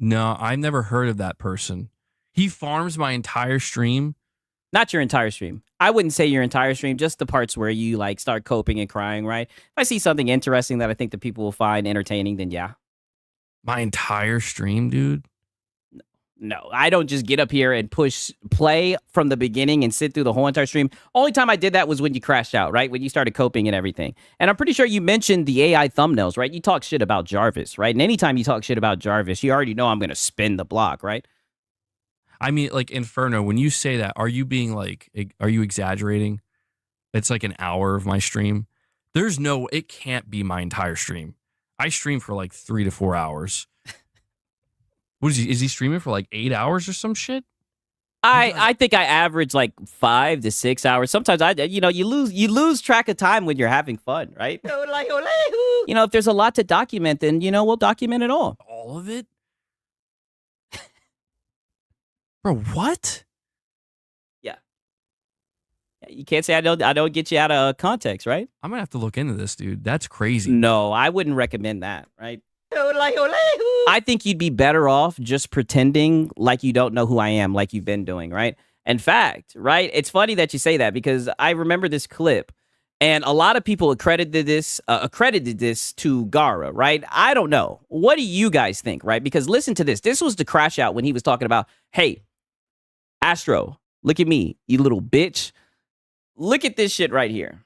No, I've never heard of that person. He farms my entire stream. Not your entire stream. I wouldn't say your entire stream, just the parts where you like start coping and crying, right? If I see something interesting that I think that people will find entertaining, then yeah. My entire stream, dude? No, I don't just get up here and push play from the beginning and sit through the whole entire stream. Only time I did that was when you crashed out, right? When you started coping and everything. And I'm pretty sure you mentioned the AI thumbnails, right? You talk shit about Jarvis, right? And anytime you talk shit about Jarvis, you already know I'm going to spin the block, right? I mean, like, Inferno, when you say that, are you being like, are you exaggerating? It's like an hour of my stream. It can't be my entire stream. I stream for like 3 to 4 hours. What is he streaming for like 8 hours or some shit? I think I average like 5 to 6 hours. Sometimes you lose track of time when you're having fun, right? If there's a lot to document, then we'll document it all. All of it? Bro, what? Yeah. You can't say I don't get you out of context, right? I'm gonna have to look into this, dude. That's crazy. No, I wouldn't recommend that, right? I think you'd be better off just pretending like you don't know who I am, like you've been doing, right? In fact, right? It's funny that you say that because I remember this clip, and a lot of people accredited this to Gara, right? I don't know. What do you guys think, right? Because listen to this. This was the crash out when he was talking about, hey, Astro, look at me, you little bitch. Look at this shit right here.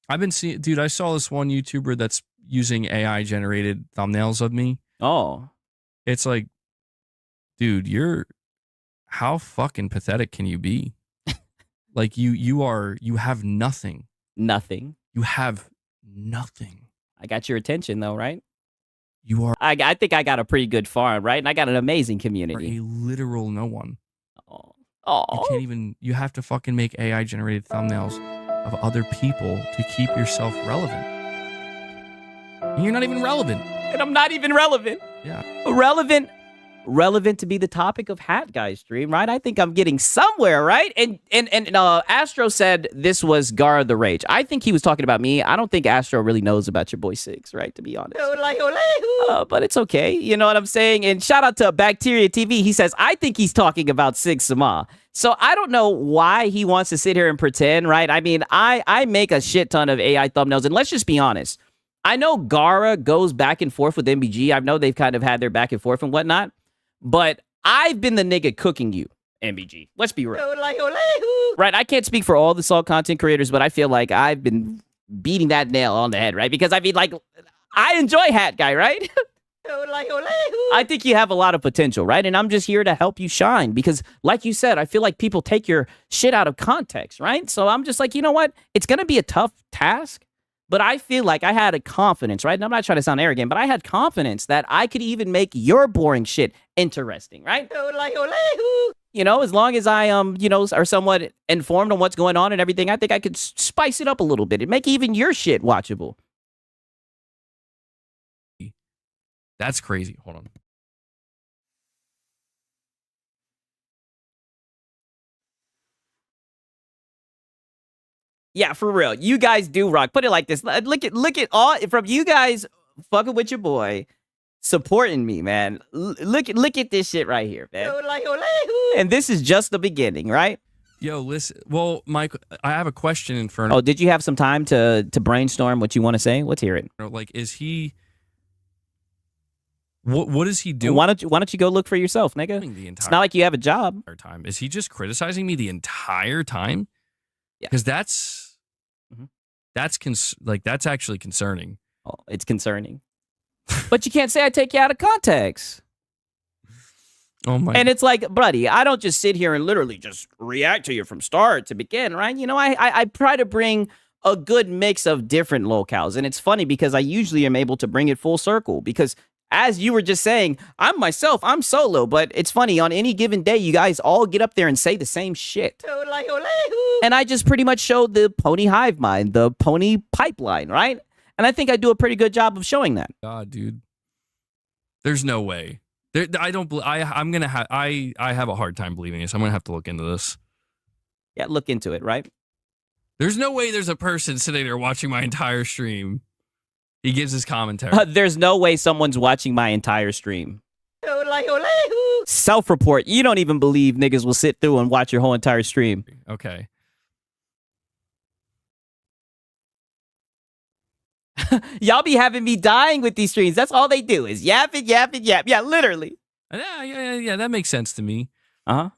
I've been seeing, dude, I saw this one YouTuber that's using AI generated thumbnails of me. Oh. It's like, dude, how fucking pathetic can you be? Like you have nothing. Nothing. You have nothing. I got your attention though, right? You are. I think I got a pretty good farm, right? And I got an amazing community. A literal no one. Oh. You can't even, you have to fucking make AI generated thumbnails of other people to keep yourself relevant. And you're not even relevant. And I'm not even relevant. Yeah. Relevant to be the topic of Hat Guy's stream, right? I think I'm getting somewhere, right? And Astro said this was Gara the Rage. I think he was talking about me. I don't think Astro really knows about your boy Six, right? To be honest. But it's okay. You know what I'm saying? And shout out to Bacteria TV. He says, I think he's talking about Six Sama. So I don't know why he wants to sit here and pretend, right? I mean, I make a shit ton of AI thumbnails, and let's just be honest. I know Gara goes back and forth with MBG. I know they've kind of had their back and forth and whatnot. But I've been the nigga cooking you, MBG. Let's be real. Right, I can't speak for all the Salt content creators, but I feel like I've been beating that nail on the head, right? Because I mean, like, I enjoy Hat Guy, right? I think you have a lot of potential, right? And I'm just here to help you shine because, like you said, I feel like people take your shit out of context, right? So I'm just like, you know what? It's going to be a tough task. But I feel like I had a confidence, right? And I'm not trying to sound arrogant, but I had confidence that I could even make your boring shit interesting, right? As long as I are somewhat informed on what's going on and everything, I think I could spice it up a little bit and make even your shit watchable. That's crazy. Hold on. Yeah, for real. You guys do rock. Put it like this. Look at all from you guys fucking with your boy, supporting me, man. Look at this shit right here, man. And this is just the beginning, right? Yo, listen. Well, Mike, I have a question, Inferno. Oh, did you have some time to brainstorm what you want to say? Let's hear it. Like, is he? What is he doing? Why don't you go look for yourself, nigga? It's not like you have a job. Time. Is he just criticizing me the entire time? Yeah. Because that's actually concerning. Oh, it's concerning. But you can't say I take you out of context. Oh my! And it's like, buddy, I don't just sit here and literally just react to you from start to begin, right? I try to bring a good mix of different locales, and it's funny because I usually am able to bring it full circle because. As you were just saying, I'm solo, but it's funny, on any given day, you guys all get up there and say the same shit. And I just pretty much showed the pony hive mind, the pony pipeline, right? And I think I do a pretty good job of showing that. God, dude. There's no way. I have a hard time believing this. I'm going to have to look into this. Yeah, look into it, right? There's no way there's a person sitting there watching my entire stream. He gives his commentary. There's no way someone's watching my entire stream. Self-report. You don't even believe niggas will sit through and watch your whole entire stream. Okay. Y'all be having me dying with these streams. That's all they do is yap it, yap it, yap. Yeah, literally. Yeah, that makes sense to me. Uh-huh.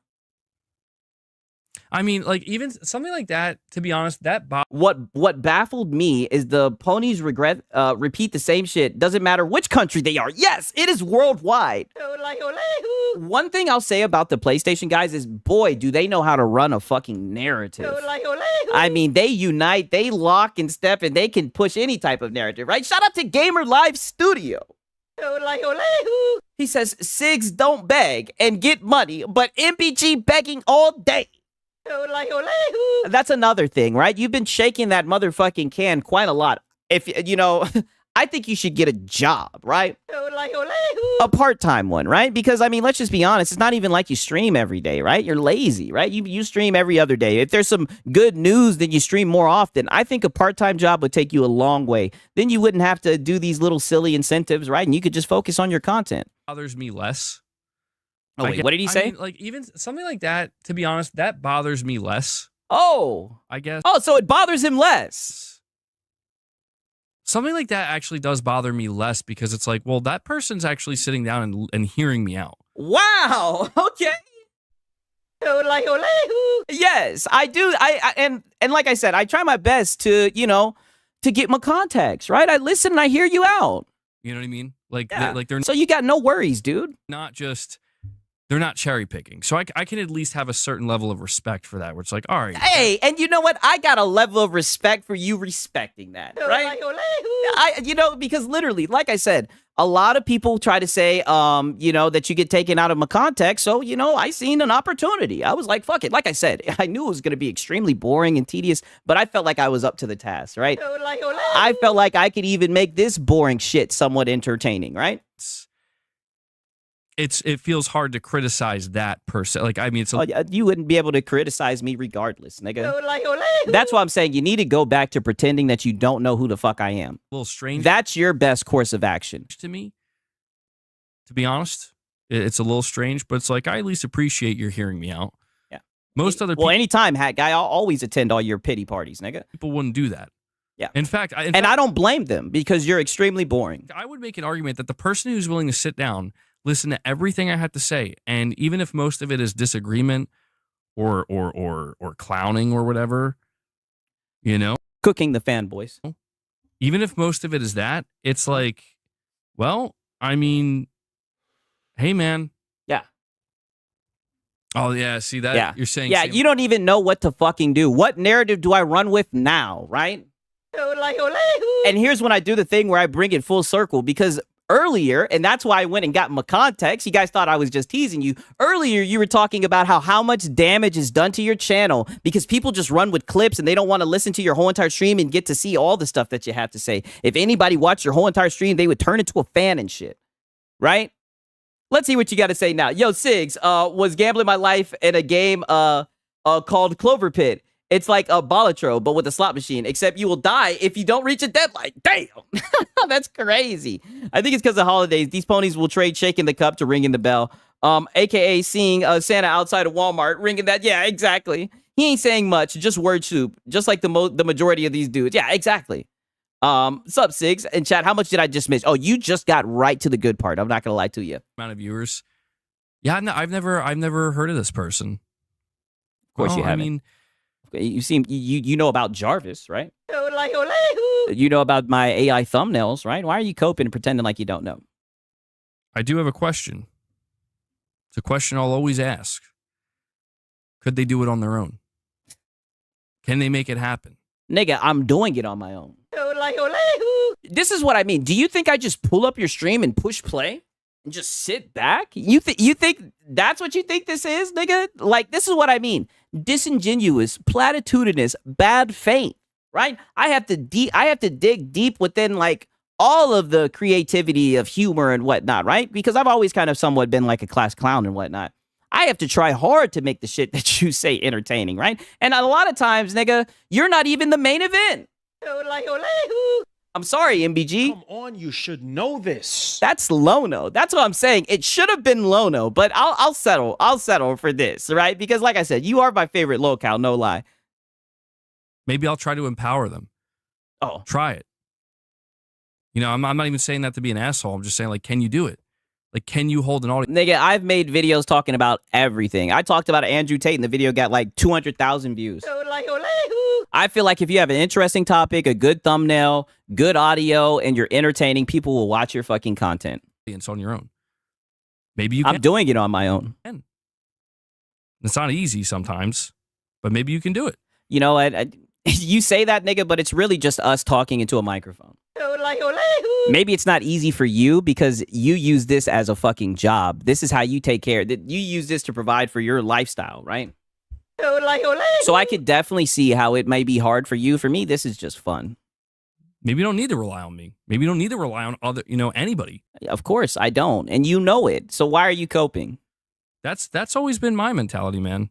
I mean, like, even something like that, to be honest, that what baffled me is the ponies repeat the same shit. Doesn't matter which country they are. Yes, it is worldwide. One thing I'll say about the PlayStation guys is, boy, do they know how to run a fucking narrative. I mean, they unite, they lock and step, and they can push any type of narrative, right? Shout out to Gamer Live Studio. He says, Sigs don't beg and get money, but MBG begging all day. That's another thing, right? You've been shaking that motherfucking can quite a lot. If you know, I think you should get a job, right? A part-time one, right? Because I mean, let's just be honest, it's not even like you stream every day, right? You're lazy, right? You stream every other day. If there's some good news, then you stream more often. I think a part-time job would take you a long way. Then you wouldn't have to do these little silly incentives, right? And you could just focus on your content. Bothers me less. Oh, wait, what did he say? I mean, like, even something like that, to be honest, that bothers me less. Oh. I guess. Oh, so it bothers him less. Something like that actually does bother me less because it's like, well, that person's actually sitting down and hearing me out. Wow. Okay. Yes, I do. And like I said, I try my best to, you know, to get my context, right? I listen and I hear you out. You know what I mean? Like, yeah. they're so you got no worries, dude. Not just... They're not cherry picking. So I can at least have a certain level of respect for that, where it's like, all right. Hey, and you know what? I got a level of respect for you respecting that, right? You know, because literally, like I said, a lot of people try to say, you know, that you get taken out of my context. So, you know, I seen an opportunity. I was like, fuck it. Like I said, I knew it was going to be extremely boring and tedious, but I felt like I was up to the task, right? I felt like I could even make this boring shit somewhat entertaining, right? It feels hard to criticize that person. Like, I mean, it's you wouldn't be able to criticize me regardless, nigga. That's why I'm saying you need to go back to pretending that you don't know who the fuck I am. A little strange. That's your best course of action. To me, to be honest, it's a little strange, but it's like, I at least appreciate your hearing me out. Yeah. Most other people... Well, anytime, hat guy, I'll always attend all your pity parties, nigga. People wouldn't do that. Yeah. In fact, I don't blame them because you're extremely boring. I would make an argument that the person who's willing to sit down, listen to everything I had to say, and even if most of it is disagreement or clowning or whatever, you know, cooking the fanboys. Even if most of it is that, it's like, well, I mean, hey man. Yeah. Oh yeah, see that? Yeah. You're saying yeah, you don't even know what to fucking do. What narrative do I run with now, right? And here's when I do the thing where I bring it full circle, because earlier, and that's why I went and got my context. You guys thought I was just teasing you. Earlier, you were talking about how much damage is done to your channel because people just run with clips and they don't want to listen to your whole entire stream and get to see all the stuff that you have to say. If anybody watched your whole entire stream, they would turn into a fan and shit. Right? Let's see what you got to say now. Yo, Sigs, was gambling my life in a game called Clover Pit. It's like a Balatro, but with a slot machine, except you will die if you don't reach a deadline. Damn. That's crazy. I think it's because of holidays. These ponies will trade shaking the cup to ringing the bell. AKA seeing Santa outside of Walmart, ringing that. Yeah, exactly. He ain't saying much, just word soup, just like the majority of these dudes. Yeah, exactly. Sup, Sigs? And chat, how much did I just miss? Oh, you just got right to the good part. I'm not going to lie to you. Amount of viewers. Yeah, no, I've never heard of this person. Of course you haven't. I mean, you seem you know about Jarvis, right? You know about my AI thumbnails, right? Why are you coping and pretending like you don't know? I do have a question. It's a question I'll always ask. Could they do it on their own? Can they make it happen? Nigga, I'm doing it on my own. This is what I mean. Do you think I just pull up your stream and push play and just sit back? You think that's what you think this is, nigga? Like, this is what I mean. Disingenuous, platitudinous, bad faith, right? I have to dig deep within like all of the creativity of humor and whatnot, right? Because I've always kind of somewhat been like a class clown and whatnot. I have to try hard to make the shit that you say entertaining, right? And a lot of times, nigga, you're not even the main event. I'm sorry, MBG. Come on, you should know this. That's Lono. That's what I'm saying. It should have been Lono, but I'll settle. I'll settle for this, right? Because like I said, you are my favorite locale, no lie. Maybe I'll try to empower them. Oh, Try it. You know, I'm not even saying that to be an asshole. I'm just saying, like, can you do it? Like, can you hold an audience? nigga, I've made videos talking about everything. I talked about Andrew Tate and the video got like 200,000 views. I feel like if you have an interesting topic, a good thumbnail, good audio, and you're entertaining, people will watch your fucking content. On your own. Maybe you can. I'm doing it on my own. It's not easy sometimes, but maybe you can do it. You know what? You say that, nigga, but it's really just us talking into a microphone. Maybe it's not easy for you because you use this as a fucking job. This is how you take care. You use this to provide for your lifestyle, right? So I could definitely see how it may be hard for you. For me, this is just fun. Maybe you don't need to rely on me. Maybe you don't need to rely on anybody. Of course, I don't. And you know it. So why are you coping? That's always been my mentality, man.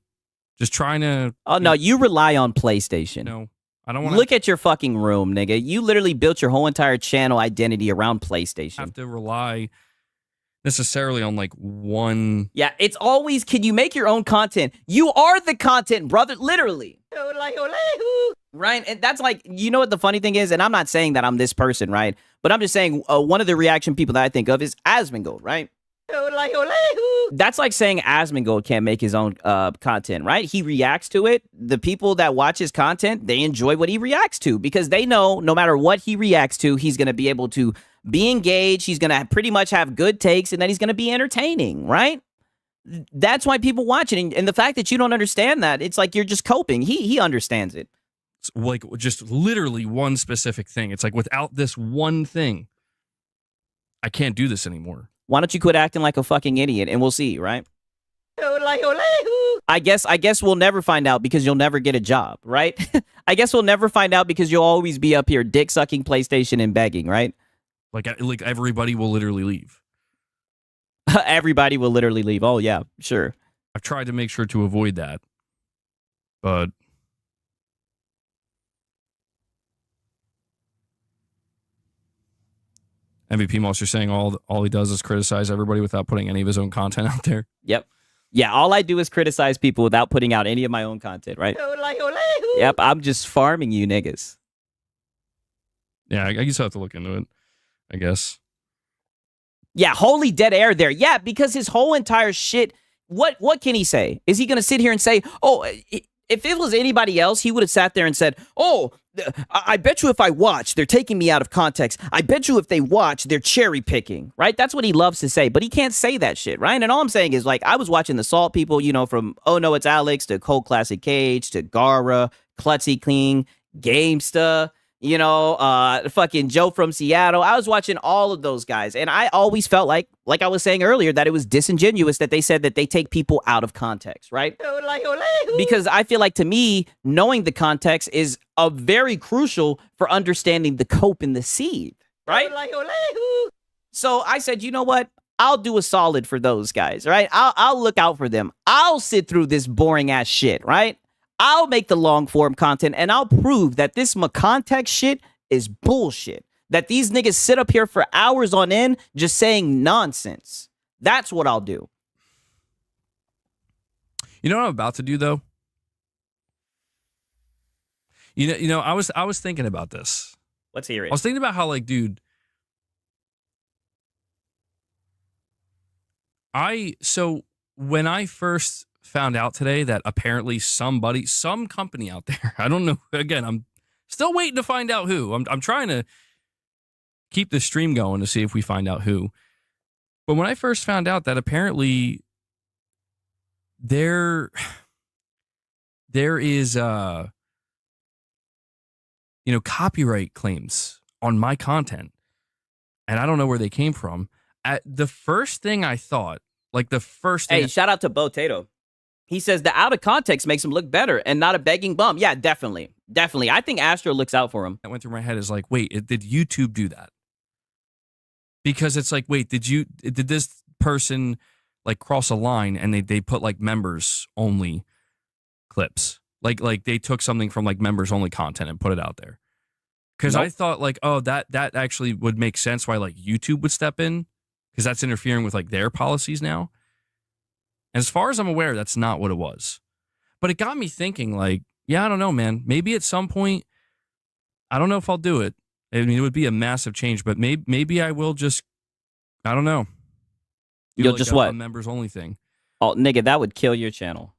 Just trying to... Oh, no, you rely on PlayStation. No, I don't want to... Look at your fucking room, nigga. You literally built your whole entire channel identity around PlayStation. Have to rely necessarily on like one... Yeah, it's always, can you make your own content? You are the content, brother, literally. Right? And that's like, you know what the funny thing is? And I'm not saying that I'm this person, right? But I'm just saying one of the reaction people that I think of is Asmongold, right? That's like saying Asmongold can't make his own content, right? He reacts to it. The people that watch his content, they enjoy what he reacts to because they know no matter what he reacts to, he's going to be able to be engaged. He's going to pretty much have good takes and then he's going to be entertaining, right? That's why people watch it. And the fact that you don't understand that, it's like you're just coping. He understands it. It's like just literally one specific thing. It's like without this one thing, I can't do this anymore. Why don't you quit acting like a fucking idiot and we'll see, right? I guess we'll never find out because you'll never get a job, right? I guess we'll never find out because you'll always be up here dick sucking PlayStation and begging, right? Like everybody will literally leave. Everybody will literally leave. Oh yeah, sure. I've tried to make sure to avoid that, but MVP Monster saying all he does is criticize everybody without putting any of his own content out there. Yep. Yeah, all I do is criticize people without putting out any of my own content, right? Yep, I'm just farming you niggas. Yeah, I guess I have to look into it, I guess. Yeah, holy dead air there. Yeah, because his whole entire shit, what can he say? Is he going to sit here and say, oh, if it was anybody else, he would have sat there and said, oh, I bet you if I watch, they're taking me out of context. I bet you if they watch, they're cherry picking, right? That's what he loves to say, but he can't say that shit, right? And all I'm saying is, like, I was watching the Salt people, you know, from Oh No, It's Alex to Cold Classic Cage to Gara, Klutzy Clean, Gamesta, you know, fucking Joe from Seattle. I was watching all of those guys, and I always felt like I was saying earlier, that it was disingenuous that they said that they take people out of context, right? Because I feel like, to me, knowing the context is very crucial for understanding the cope and the seed, right? So I said, you know what? I'll do a solid for those guys, right? I'll look out for them. I'll sit through this boring ass shit, right? I'll make the long form content and I'll prove that this context shit is bullshit. That these niggas sit up here for hours on end just saying nonsense. That's what I'll do. You know what I'm about to do though? You know, I was thinking about this. Let's hear it. I was thinking about how, like, dude, so when I first found out today that apparently some company out there, I don't know, again, I'm still waiting to find out who. I'm trying to keep the stream going to see if we find out who. But when I first found out that apparently there is copyright claims on my content, and I don't know where they came from. The first thing I thought, like the first thing... Hey, shout out to Botato. He says the out of context makes him look better and not a begging bum. Yeah, definitely. Definitely. I think Astro looks out for him. That went through my head is like, wait, did YouTube do that? Because it's like, wait, did this person like cross a line and they put like members only clips? Like they took something from like members only content and put it out there. Because I Nope. thought like, oh, that actually would make sense why like YouTube would step in, because that's interfering with like their policies now. And as far as I'm aware, that's not what it was. But it got me thinking, like, yeah, I don't know, man. Maybe at some point, I don't know if I'll do it. I mean, it would be a massive change, but maybe I will just, I don't know. Do You'll like just a what? members only thing. Oh, nigga, that would kill your channel.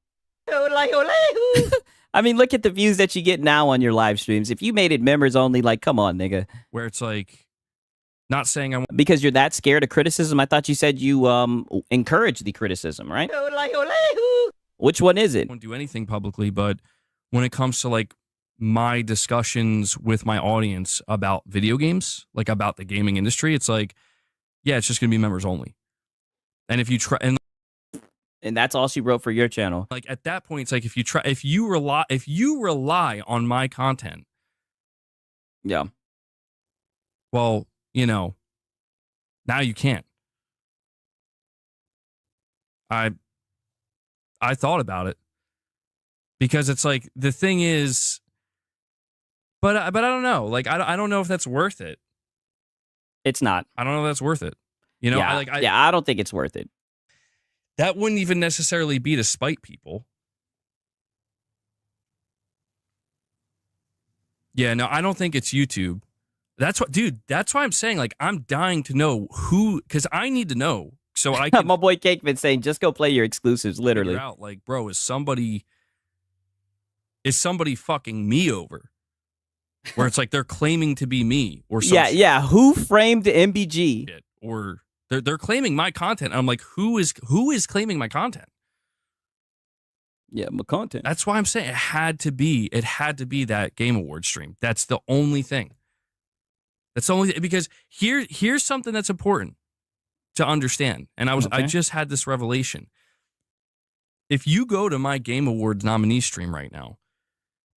I mean, look at the views that you get now on your live streams. If you made it members only, like, come on, nigga. Where it's like, not saying I want. Because you're that scared of criticism. I thought you said you encourage the criticism, right? Which one is it? Won't do anything publicly, but when it comes to like my discussions with my audience about video games, like about the gaming industry, it's like, yeah, it's just gonna be members only. And if you try, And that's all she wrote for your channel. like at that point, it's like if you rely on my content, Yeah. well, you know, now you can't. I thought about it, because it's like the thing is, but I don't know. Like I don't know if that's worth it. It's not. I don't know if that's worth it. You know, Yeah, I don't think it's worth it. That wouldn't even necessarily be to spite people. Yeah, no, I don't think it's YouTube. That's what, dude. That's why I'm saying, like, I'm dying to know who, because I need to know so I can My boy Cakeman saying, just go play your exclusives, literally. figure out, like, bro, is somebody fucking me over? Where it's like they're claiming to be me or something. Yeah. Who framed MBG? Shit. Or they're claiming my content. I'm like, who is claiming my content? Yeah, my content. That's why I'm saying it had to be that Game Awards stream. That's the only thing. That's the only, because here's something that's important to understand. And I just had this revelation. If you go to my Game Awards nominee stream right now,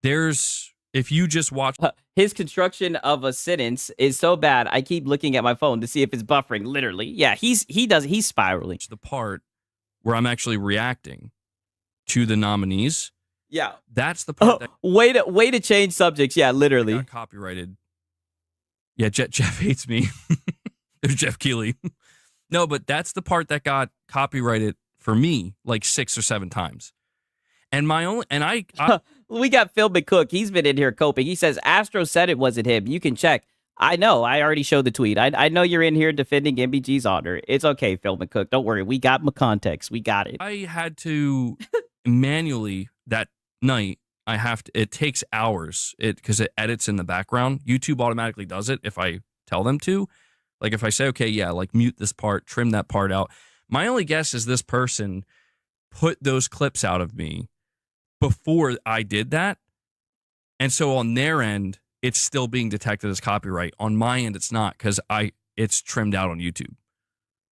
if you just watch His construction of a sentence is so bad, I keep looking at my phone to see if it's buffering, literally. Yeah, he's spiraling. the part where I'm actually reacting to the nominees, Yeah. that's the part that Way to change subjects. Yeah, literally. got copyrighted. Yeah, Jeff hates me. There's Jeff Keighley. No, but that's the part that got copyrighted for me like 6 or 7 times. And I We got Phil McCook. He's been in here coping. He says Astro said it wasn't him. You can check. I know. I already showed the tweet. I know you're in here defending MBG's honor. It's okay, Phil McCook. Don't worry. We got context. We got it. I had to manually that night. It takes hours because it edits in the background. YouTube automatically does it if I tell them to. Like if I say, okay, yeah, like mute this part, trim that part out. My only guess is this person put those clips out of me before I did that. And so on their end, it's still being detected as copyright. On my end, it's not, because it's trimmed out on YouTube.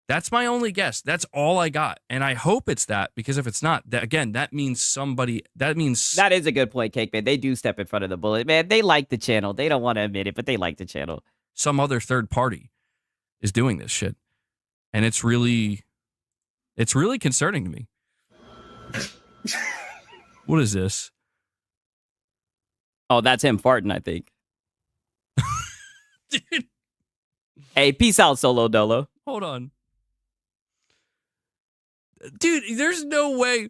That's my only guess. That's all I got. And I hope it's that, because if it's not, that means That is a good point, Cake Man. They do step in front of the bullet. Man, they like the channel. They don't want to admit it, but they like the channel. some other third party is doing this shit. And it's really concerning to me. What is this? Oh, that's him farting, I think. Dude, Hey, peace out, Solo Dolo. hold on. Dude, there's no way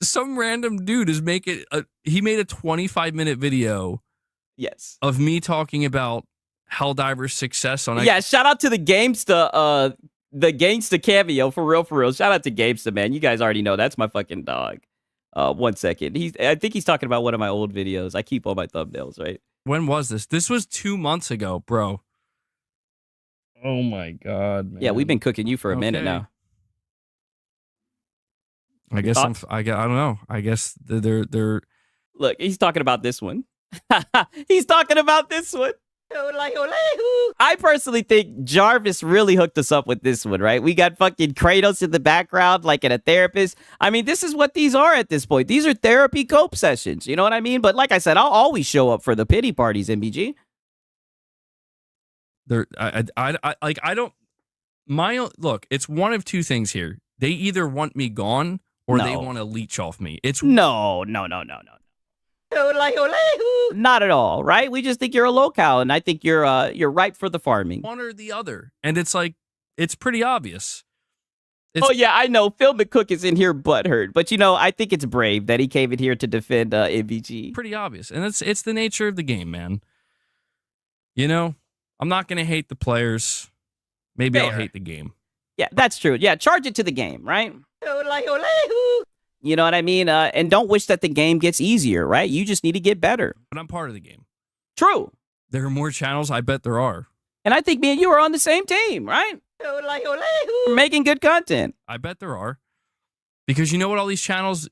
some random dude is making he made a 25-minute video Yes. of me talking about Helldiver's success on Yeah, shout out to the Gamesta cameo, for real. Shout out to Gamesta, man. You guys already know that's my fucking dog. 1 second. I think he's talking about one of my old videos. I keep all my thumbnails, right? When was this? This was 2 months ago, bro. Oh my god, man. Yeah, we've been cooking you for a minute Okay. now. I guess I don't know. I guess they're Look, he's talking about this one. He's talking about this one. I personally think Jarvis really hooked us up with this one, right? We got fucking Kratos in the background, like in a therapist. I mean, this is what these are at this point. These are therapy cope sessions. You know what I mean? But like I said, I'll always show up for the pity parties, MBG. Look, it's one of two things here. They either want me gone or they No. want to leech off me. It's No. Not at all, right? We just think you're a locale, and I think you're ripe for the farming. One or the other. And it's like, it's pretty obvious. Oh, yeah, I know. Phil McCook is in here butthurt. But, I think it's brave that he came in here to defend MBG. Pretty obvious. And it's the nature of the game, man. I'm not going to hate the players. Maybe I'll hate the game. Yeah, that's true. Yeah, charge it to the game, right? You know what I mean? And don't wish that the game gets easier, right? You just need to get better. But I'm part of the game. True. There are more channels. I bet there are. And I think me and you are on the same team, right? We're making good content. I bet there are. Because you know what all these channels,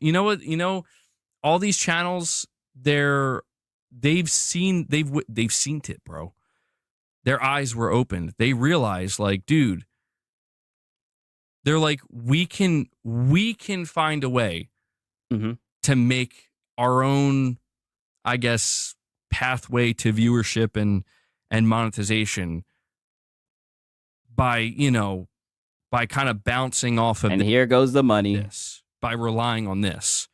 all these channels, they've seen it, bro. Their eyes were opened. They realized, like, dude, they're like, we can find a way to make our own, I guess, pathway to viewership and monetization by kind of bouncing off of and here goes the money. This, by relying on this.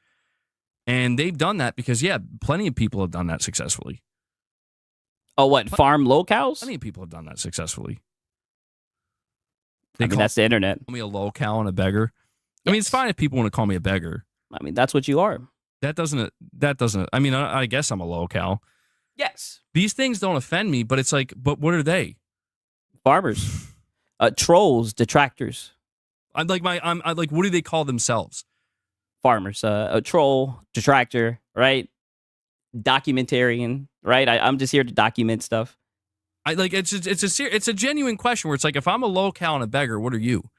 And they've done that because, plenty of people have done that successfully. Oh, what? Farm locales? Plenty of people have done that successfully. That's the internet. Call me a locale and a beggar. Yes. I mean, it's fine if people want to call me a beggar. I mean, that's what you are. That doesn't, I mean, I guess I'm a locale. Yes. These things don't offend me, but it's like, but what are they? Farmers. Trolls, detractors. I'm like, what do they call themselves? Farmers. A troll, detractor, right? Documentarian, right? I'm just here to document stuff. It's a genuine question where it's like, if I'm a locale and a beggar, what are you?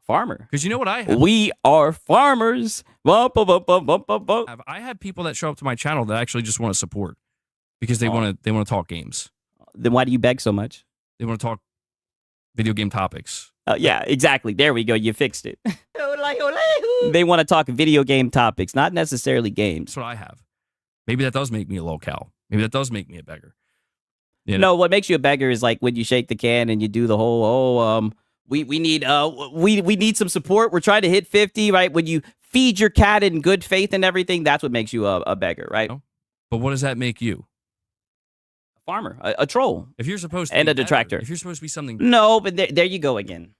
Farmer. Because you know what I have? We are farmers. I have people that show up to my channel that actually just want to support because they want to talk games. Then why do you beg so much? They want to talk video game topics. Yeah, exactly. There we go. You fixed it. They want to talk video game topics, not necessarily games. That's what I have. Maybe that does make me a locale. Maybe that does make me a beggar. No, what makes you a beggar is like when you shake the can and you do the whole, we need some support. We're trying to hit 50, right? When you feed your cat in good faith and everything, that's what makes you a beggar, right? No. But what does that make you? A farmer, a troll. If you're supposed to and be a detractor. If you're supposed to be something. No, but there you go again.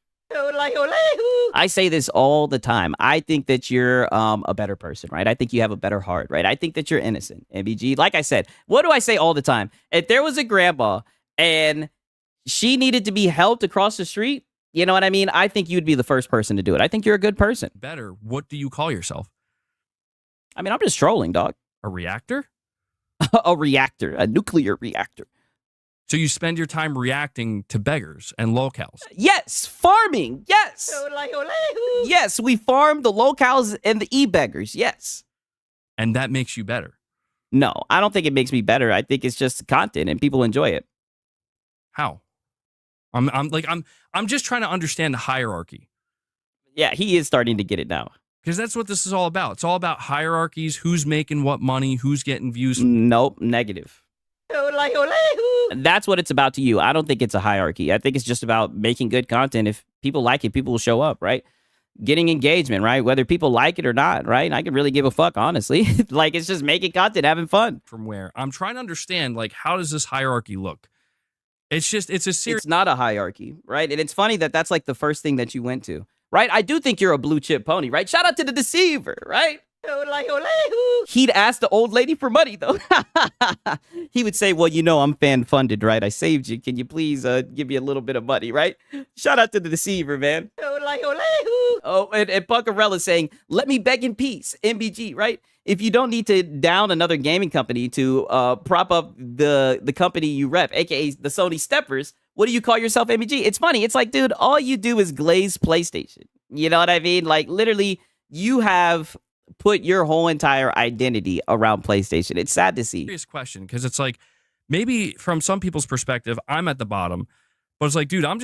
I say this all the time. I think that you're a better person, right? I think you have a better heart, right? I think that you're innocent, MBG. Like I said, what do I say all the time? If there was a grandma and she needed to be helped across the street, you know what I mean? I think you'd be the first person to do it. I think you're a good person. Better. What do you call yourself? I mean, I'm just trolling, dog. A reactor? A reactor. A nuclear reactor. So you spend your time reacting to beggars and locales? Yes, farming. Yes. Yes, we farm the locales and the e-beggars. Yes. And that makes you better? No, I don't think it makes me better. I think it's just content and people enjoy it. How? I'm just trying to understand the hierarchy. Yeah, he is starting to get it now. Because that's what this is all about. It's all about hierarchies, who's making what money, who's getting views. Nope, negative. That's what it's about to you. I don't think it's a hierarchy. I think it's just about making good content. If people like it, people will show up, right? Getting engagement, right? Whether people like it or not, right? I could really give a fuck, honestly. Like, it's just making content, having fun. From where? I'm trying to understand, like, how does this hierarchy look? It's a series. It's not a hierarchy, right? And it's funny that that's like the first thing that you went to, right? I do think you're a blue chip pony, right? Shout out to the deceiver, right? He'd ask the old lady for money, though. He would say, well, I'm fan funded, right? I saved you. Can you please give me a little bit of money, right? Shout out to the deceiver, man. Oh, and Punkarella saying, let me beg in peace, MBG, right? If you don't need to down another gaming company to prop up the company you rep, aka the Sony Steppers, what do you call yourself, MBG? It's funny. It's like, dude, all you do is glaze PlayStation. You know what I mean? Like, literally, you have put your whole entire identity around PlayStation. It's sad to see. Serious question, because it's like, maybe from some people's perspective, I'm at the bottom, but it's like, dude, I'm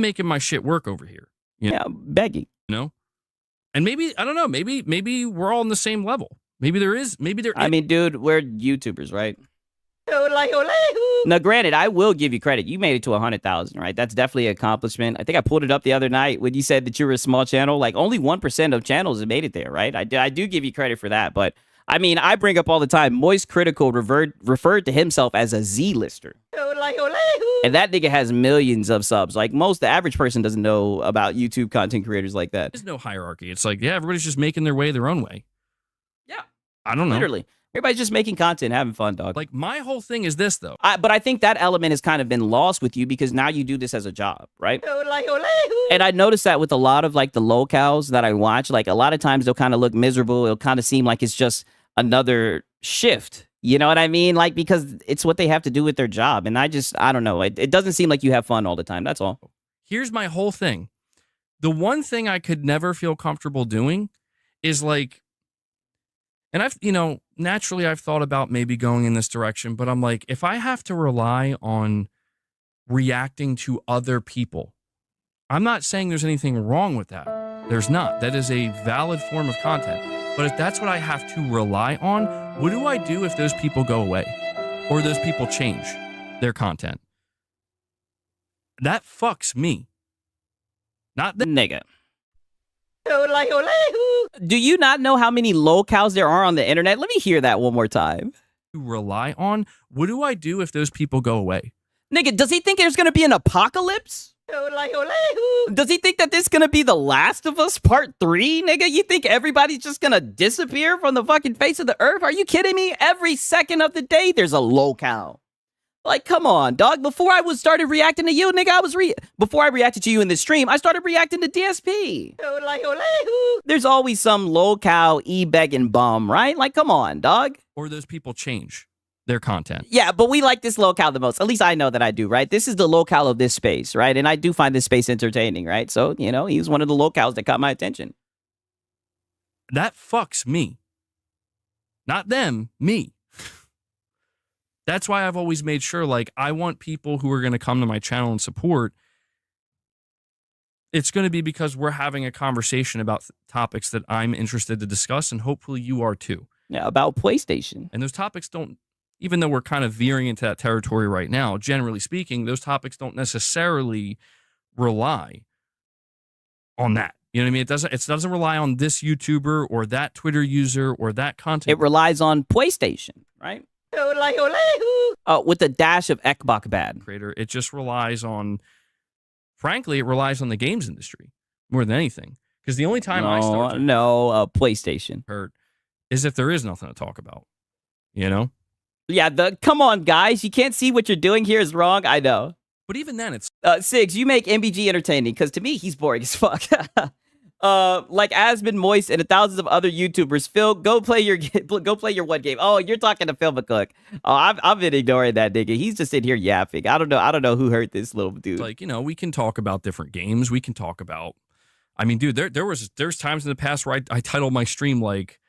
making my shit work over here. Yeah, begging. And maybe, I don't know, maybe we're all on the same level. Maybe there is. I mean, dude, we're YouTubers, right? Now, granted, I will give you credit. You made it to 100,000, right? That's definitely an accomplishment. I think I pulled it up the other night when you said that you were a small channel. Like, only 1% of channels have made it there, right? I do give you credit for that. But I mean, I bring up all the time, Moist Critical referred to himself as a Z-lister. And that nigga has millions of subs. Like, the average person doesn't know about YouTube content creators like that. There's no hierarchy. It's like, yeah, everybody's just making their way their own way. Yeah. I don't know. Literally. Everybody's just making content, having fun, dog. Like, my whole thing is this, though. But I think that element has kind of been lost with you because now you do this as a job, right? And I noticed that with a lot of like the locals that I watch, like a lot of times they'll kind of look miserable. It'll kind of seem like it's just another shift. You know what I mean? Like, because it's what they have to do with their job. And I don't know. It doesn't seem like you have fun all the time. That's all. Here's my whole thing. The one thing I could never feel comfortable doing is like, and naturally I've thought about maybe going in this direction, but I'm like, if I have to rely on reacting to other people, I'm not saying there's anything wrong with that. There's not. That is a valid form of content. But if that's what I have to rely on, what do I do if those people go away or those people change their content? That fucks me. Not the nigga. Do you not know how many locals there are on the internet? Let me hear that one more time. To rely on. What do I do if those people go away? Nigga, does he think there's gonna be an apocalypse? Does he think that this is gonna be The Last of Us Part 3, nigga? You think everybody's just gonna disappear from the fucking face of the earth? Are you kidding me? Every second of the day, there's a local. Like, come on, dog. Before I started reacting to you, nigga, before I reacted to you in this stream, I started reacting to DSP. There's always some local e-begging bum, right? Like, come on, dog. Or those people change their content. Yeah, but we like this locale the most. At least I know that I do, right? This is the locale of this space, right? And I do find this space entertaining, right? So, he's one of the locales that caught my attention. That fucks me. Not them, me. That's why I've always made sure, like, I want people who are going to come to my channel and support. It's going to be because we're having a conversation about topics that I'm interested to discuss, and hopefully you are too. Yeah, about PlayStation. And those topics don't, even though we're kind of veering into that territory right now, generally speaking, those topics don't necessarily rely on that. You know what I mean? It doesn't rely on this YouTuber or that Twitter user or that content. It relies on PlayStation, right? With a dash of Ekbok bad. Creator. It just relies on, frankly, it relies on the games industry more than anything. Because the only time I start to PlayStation hurt is if there is nothing to talk about. You know? Yeah, come on, guys. You can't see what you're doing here is wrong. I know. But even then, it's... Sigs, you make MBG entertaining, because to me, he's boring as fuck. Like Asmon, Moist, and thousands of other YouTubers. Phil, go play your one game. Oh, you're talking to Phil McCook. Oh, I've been ignoring that nigga. He's just in here yapping. I don't know who hurt this little dude. Like, we can talk about different games. We can talk about... I mean, dude, there's times in the past where I titled my stream like,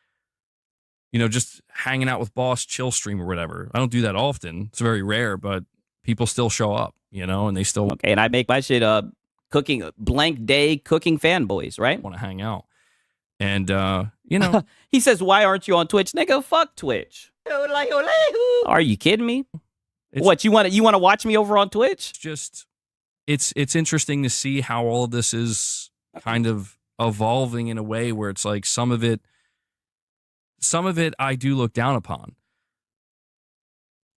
just hanging out with boss, chill stream or whatever. I don't do that often. It's very rare, but people still show up, and they still... Okay, and I make my shit cooking blank day cooking fanboys, right? Want to hang out. And he says, why aren't you on Twitch? Nigga, fuck Twitch. Are you kidding me? What, you want to watch me over on Twitch? It's interesting to see how all of this is kind of evolving in a way where it's like some of it I do look down upon.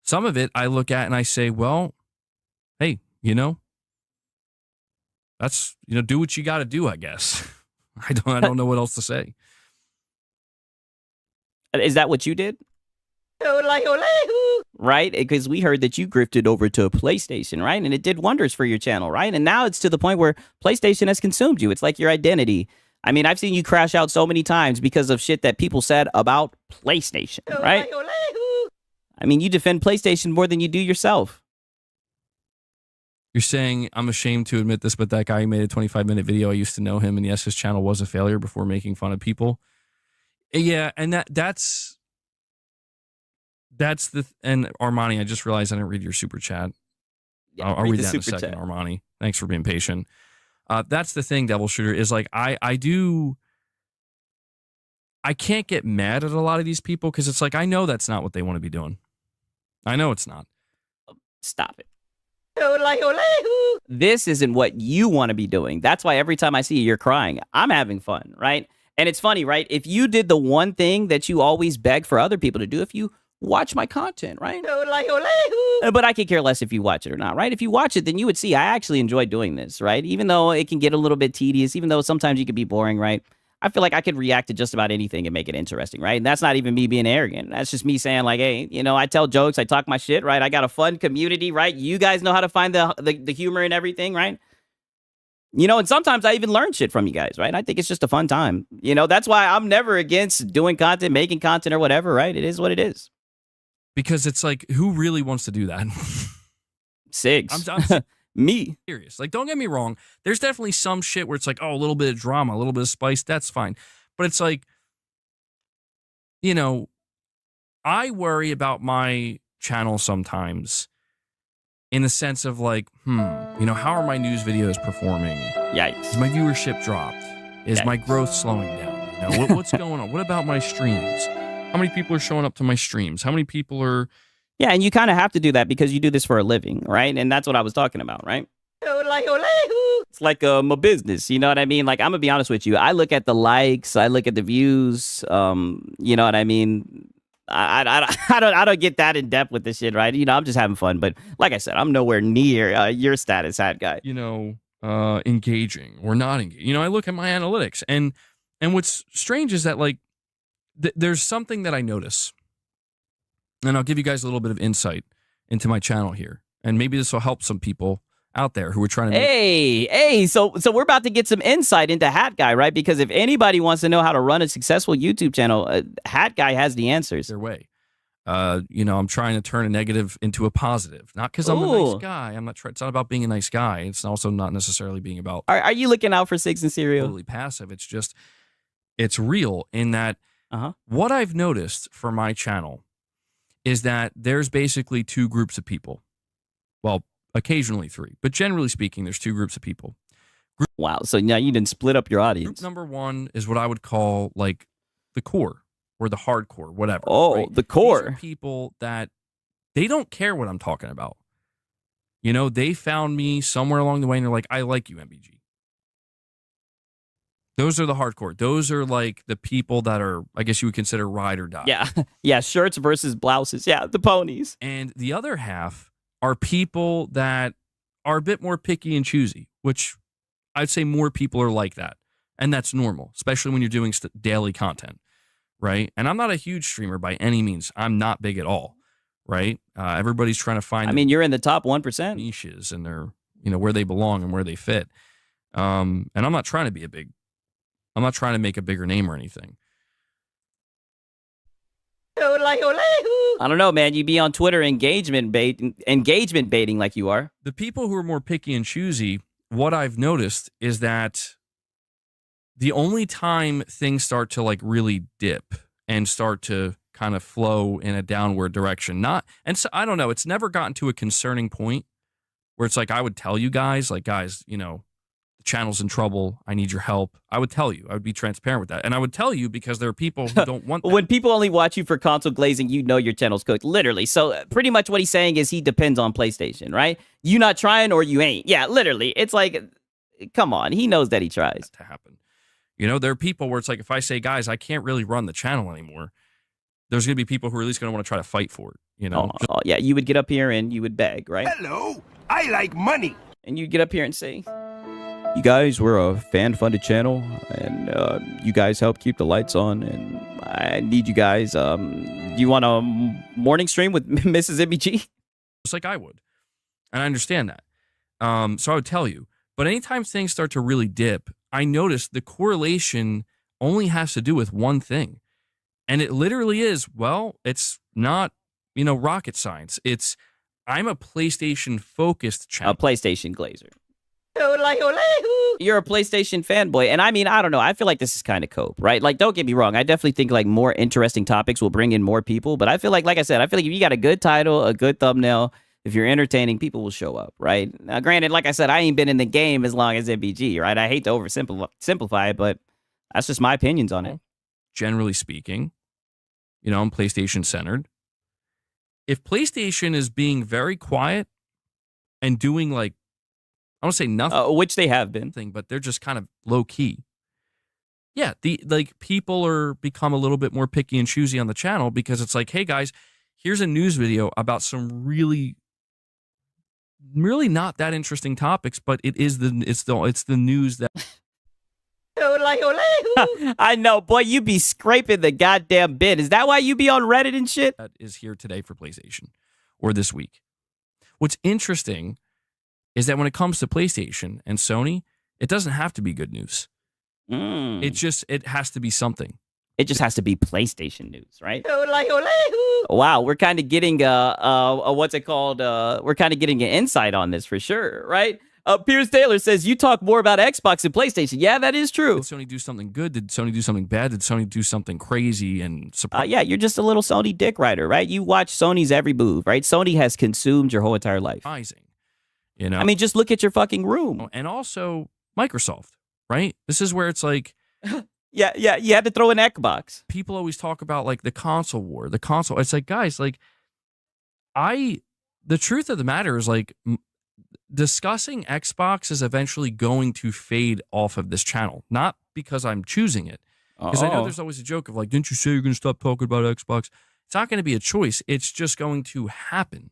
Some of it I look at and I say, well, hey, that's, do what you got to do, I guess. I don't know what else to say. Is that what you did? Right? Because we heard that you grifted over to PlayStation, right? And it did wonders for your channel, right? And now it's to the point where PlayStation has consumed you. It's like your identity. I mean, I've seen you crash out so many times because of shit that people said about PlayStation, right? I mean, you defend PlayStation more than you do yourself. You're saying, I'm ashamed to admit this, but that guy who made a 25-minute video, I used to know him, and yes, his channel was a failure before making fun of people. Yeah, and that's and Armani, I just realized I didn't read your super chat. Yeah, I'll read that in a second, Armani. Thanks for being patient. That's the thing, Devil Shooter, is like, I can't get mad at a lot of these people because it's like, I know that's not what they want to be doing. I know it's not. Stop it. This isn't what you want to be doing. That's why every time I see you, you're crying. I'm having fun, right? And it's funny, right? If you did the one thing that you always beg for other people to do, if you watch my content, right? But I could care less if you watch it or not, right? If you watch it, then you would see I actually enjoy doing this, right? Even though it can get a little bit tedious, even though sometimes you can be boring, right? I feel like I could react to just about anything and make it interesting, right? And that's not even me being arrogant. That's just me saying like, hey, I tell jokes, I talk my shit, right? I got a fun community, right? You guys know how to find the humor and everything, right? And sometimes I even learn shit from you guys, right? I think it's just a fun time. That's why I'm never against doing content, making content or whatever, right? It is what it is. Because it's like, who really wants to do that? Sigs. I'm Me. serious. Like, don't get me wrong. There's definitely some shit where it's like, oh, a little bit of drama, a little bit of spice. That's fine. But it's like, I worry about my channel sometimes in the sense of like, how are my news videos performing? Yikes. Is my viewership dropped? Is my growth slowing down? What's going on? What about my streams? How many people are showing up to my streams? How many people are... Yeah, and you kind of have to do that because you do this for a living, right? And that's what I was talking about, right? It's like my business, you know what I mean? Like, I'm going to be honest with you. I look at the likes. I look at the views. You know what I mean? I don't get that in depth with this shit, right? I'm just having fun. But like I said, I'm nowhere near your status, hat guy. Engaging or not engaging. I look at my analytics. And what's strange is that, like, there's something that I notice. And I'll give you guys a little bit of insight into my channel here. And maybe this will help some people out there who are trying to Hey, so we're about to get some insight into Hat Guy, right? Because if anybody wants to know how to run a successful YouTube channel, Hat Guy has the answers. their way. I'm trying to turn a negative into a positive. Not because I'm a nice guy. I'm not trying. It's not about being a nice guy. It's also not necessarily being about... Are you looking out for Six and Cereal? Totally passive. It's just, it's real in that what I've noticed for my channel is that there's basically two groups of people. Well, occasionally three, but generally speaking, there's two groups of people. Wow, so now you didn't split up your audience. Group number one is what I would call like the core or the hardcore, whatever. Oh, right? the core. These are people that they don't care what I'm talking about. They found me somewhere along the way and they're like, I like you, MBG. Those are the hardcore. Those are like the people that are, I guess you would consider ride or die. Yeah. Yeah. Shirts versus blouses. Yeah. The ponies. And the other half are people that are a bit more picky and choosy, which I'd say more people are like that. And that's normal, especially when you're doing daily content, right? And I'm not a huge streamer by any means. I'm not big at all, right? Everybody's trying to find... you're in the top 1%. Niches and they're, where they belong and where they fit. And I'm not trying to I'm not trying to make a bigger name or anything. I don't know, man. You be on Twitter engagement baiting like you are. The people who are more picky and choosy, what I've noticed is that the only time things start to like really dip and start to kind of flow in a downward direction, so I don't know, it's never gotten to a concerning point where it's like I would tell you guys, like, guys, the channel's in trouble. I need your help. I would tell you. I would be transparent with that. And I would tell you because there are people who don't want that. When people only watch you for console glazing, your channel's cooked. Literally. So pretty much what he's saying is he depends on PlayStation, right? You not trying or you ain't. Yeah, literally. It's like, come on. He knows that he tries. To happen. There are people where it's like, if I say, guys, I can't really run the channel anymore, there's going to be people who are at least going to want to try to fight for it, Oh, yeah, you would get up here and you would beg, right? Hello, I like money. And you'd get up here and say... You guys, we're a fan-funded channel, and you guys help keep the lights on, and I need you guys. Do you want a morning stream with Mrs. MBG? Just like I would. And I understand that. So I would tell you. But anytime things start to really dip, I notice the correlation only has to do with one thing. And it literally is, well, it's not, rocket science. I'm a PlayStation-focused channel. A PlayStation glazer. You're a PlayStation fanboy. And I don't know. I feel like this is kind of cope, right? Like, don't get me wrong. I definitely think like more interesting topics will bring in more people. But I feel like I said, if you got a good title, a good thumbnail, if you're entertaining, people will show up, right? Now, granted, like I said, I ain't been in the game as long as MBG, right? I hate to oversimplify it, but that's just my opinions on it. Generally speaking, I'm PlayStation centered. If PlayStation is being very quiet and doing like, I don't say nothing. Which they have been. But they're just kind of low key. Yeah, the like people are become a little bit more picky and choosy on the channel because it's like, hey guys, here's a news video about some really not that interesting topics, but it's the news that I know, boy, you be scraping the goddamn bin. Is that why you be on Reddit and shit? is here today for PlayStation or this week. What's interesting is that when it comes to PlayStation and Sony, it doesn't have to be good news. It has to be something. It just has to be PlayStation news, right? Wow, we're kind of getting what's it called? We're kind of getting an insight on this for sure, right? Pierce Taylor says you talk more about Xbox and PlayStation. Yeah, that is true. Did Sony do something good? Did Sony do something bad? Did Sony do something crazy and surprising? Yeah, you're just a little Sony dick rider, right? You watch Sony's every move, right? Sony has consumed your whole entire life. You know, I mean, just look at your fucking room. And also Microsoft, right? This is where it's like, yeah, you had to throw an Xbox. People always talk about like the console war, the console. It's like, guys, like the truth of the matter is like discussing Xbox is eventually going to fade off of this channel. Not because I'm choosing it. Because I know there's always a joke of like, didn't you say you're going to stop talking about Xbox? It's not going to be a choice. It's just going to happen.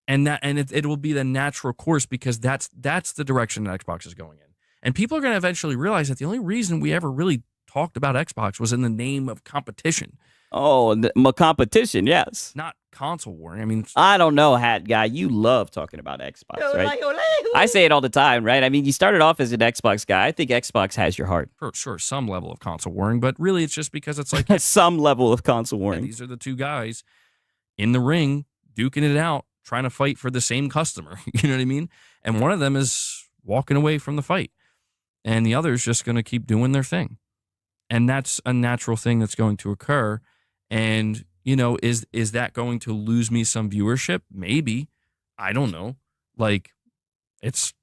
And it will be the natural course because that's the direction that Xbox is going in. And people are going to eventually realize that the only reason we ever really talked about Xbox was in the name of competition. Oh, my competition, yes. Not console warring. I mean, I don't know, Hat Guy. You love talking about Xbox, right? I say it all the time, right? I mean, you started off as an Xbox guy. I think Xbox has your heart. For sure, some level of console warring, but really it's just because it's like... some level of console warring. These are the two guys in the ring, duking it out, trying to fight for the same customer. You know what I mean? And one of them is walking away from the fight. And the other is just going to keep doing their thing. And that's a natural thing that's going to occur. And, you know, is that going to lose me some viewership? Maybe. I don't know. Like,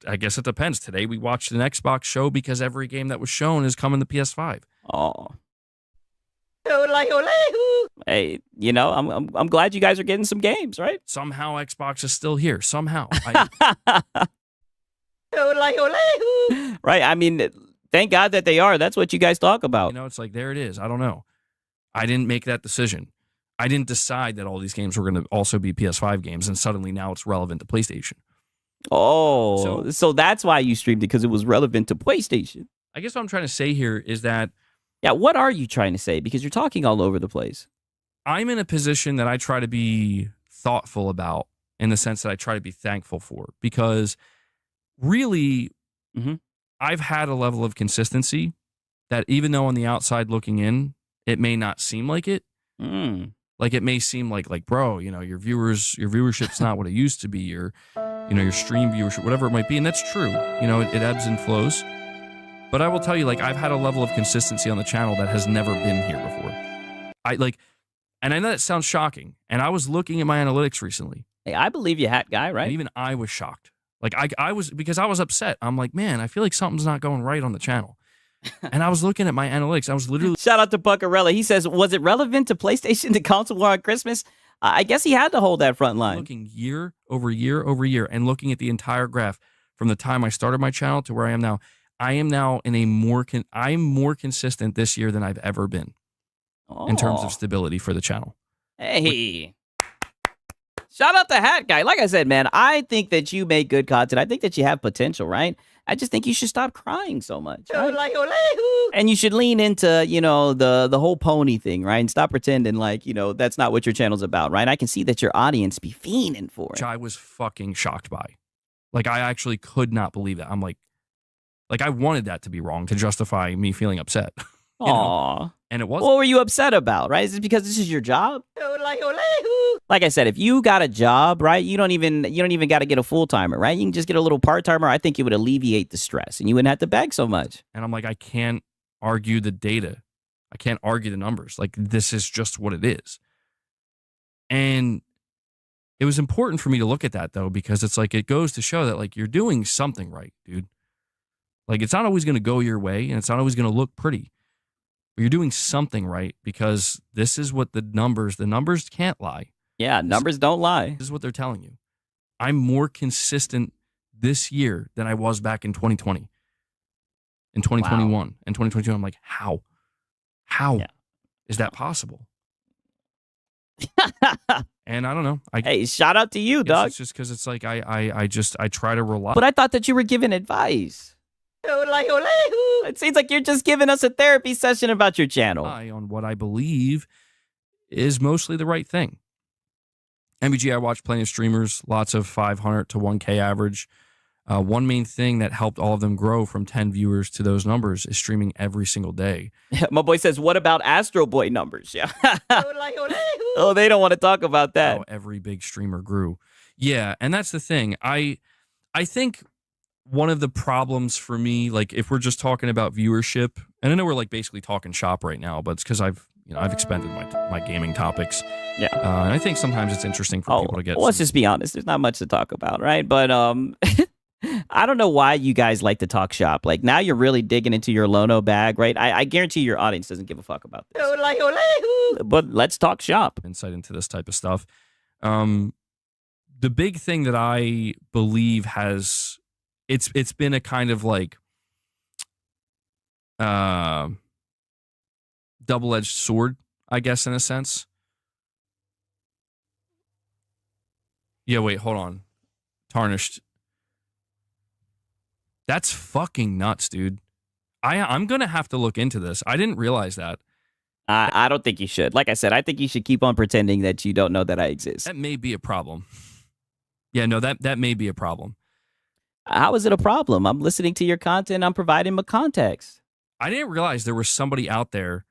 I guess it depends. Today we watched an Xbox show because every game that was shown is coming to PS5. Oh. Hey, you know, I'm glad you guys are getting some games, right? Somehow Xbox is still here. Somehow. Right. I mean, thank God that they are. That's what you guys talk about. You know, it's like, there it is. I don't know. I didn't make that decision. I didn't decide that all these games were going to also be PS5 games, and suddenly now it's relevant to PlayStation. Oh, so that's why you streamed it, because it was relevant to PlayStation. I guess what I'm trying to say here is that... Yeah, what are you trying to say? Because you're talking all over the place. I'm in a position that I try to be thoughtful about, in the sense that I try to be thankful for, because really, I've had a level of consistency that even though on the outside looking in, it may not seem like it. Like it may seem like, bro, you know, your viewership's not what it used to be, your stream viewership, whatever it might be. And that's true. You know, it ebbs and flows. But I will tell you, like, I've had a level of consistency on the channel that has never been here before. And I know that sounds shocking. And I was looking at my analytics recently. Hey, I believe you, Hat Guy, right? And even I was shocked. Like, I was, because I was upset. I'm like, man, I feel like something's not going right on the channel. And I was looking at my analytics. I was literally... Shout out to Buccarella. He says, was it relevant to PlayStation, the console war on Christmas? I guess he had to hold that front line. Looking year over year over year and looking at the entire graph from the time I started my channel to where I am now. I am now in a I'm more consistent this year than I've ever been in terms of stability for the channel. Hey. Shout out to Hat Guy. Like I said, man, I think that you make good content. I think that you have potential, right? I just think you should stop crying so much. Right? And you should lean into, you know, the whole pony thing, right? And stop pretending like, you know, that's not what your channel's about, right? I can see that your audience be fiending for it. Which I was fucking shocked by. Like, I actually could not believe that. I'm like I wanted that to be wrong to justify me feeling upset. You know? And it wasn't. What were you upset about, right? Is it because this is your job? Like I said, if you got a job, right, you don't even got to get a full-timer, right? You can just get a little part-timer. I think it would alleviate the stress and you wouldn't have to beg so much. And I'm like, I can't argue the data. I can't argue the numbers. Like, this is just what it is. And it was important for me to look at that, though, because it's like, it goes to show that, like, you're doing something right, dude. Like, it's not always going to go your way, and it's not always going to look pretty. But you're doing something right, because this is what the numbers can't lie. Yeah, numbers don't lie. This is what they're telling you. I'm more consistent this year than I was back in 2020. in 2021 and 2022. I'm like, how Yeah. is that possible? And I don't know. Hey, shout out to you, dog. It's just because it's like I try to rely. But I thought that you were giving advice. It seems like you're just giving us a therapy session about your channel. On what I believe is mostly the right thing. MBG, I watch plenty of streamers, lots of 500 to 1K average. One main thing that helped all of them grow from 10 viewers to those numbers is streaming every single day. My boy says, what about Astro Boy numbers? Yeah. Oh, they don't want to talk about that. How every big streamer grew. Yeah, and that's the thing. I think one of the problems for me, like if we're just talking about viewership, and I know we're like basically talking shop right now, but it's because I've expanded my gaming topics. Yeah. And I think sometimes it's interesting for people to get. Let's just be honest. There's not much to talk about, right? But I don't know why you guys like to talk shop. Like now you're really digging into your Lono bag, right? I guarantee your audience doesn't give a fuck about this. But let's talk shop. Insight into this type of stuff. The big thing that I believe has it's been a kind of like double-edged sword, I guess, in a sense. Yeah, wait, hold on. Tarnished. That's fucking nuts, dude. I'm going to have to look into this. I didn't realize that. I don't think you should. Like I said, I think you should keep on pretending that you don't know that I exist. That may be a problem. Yeah, no, that may be a problem. How is it a problem? I'm listening to your content. I'm providing my context. I didn't realize there was somebody out there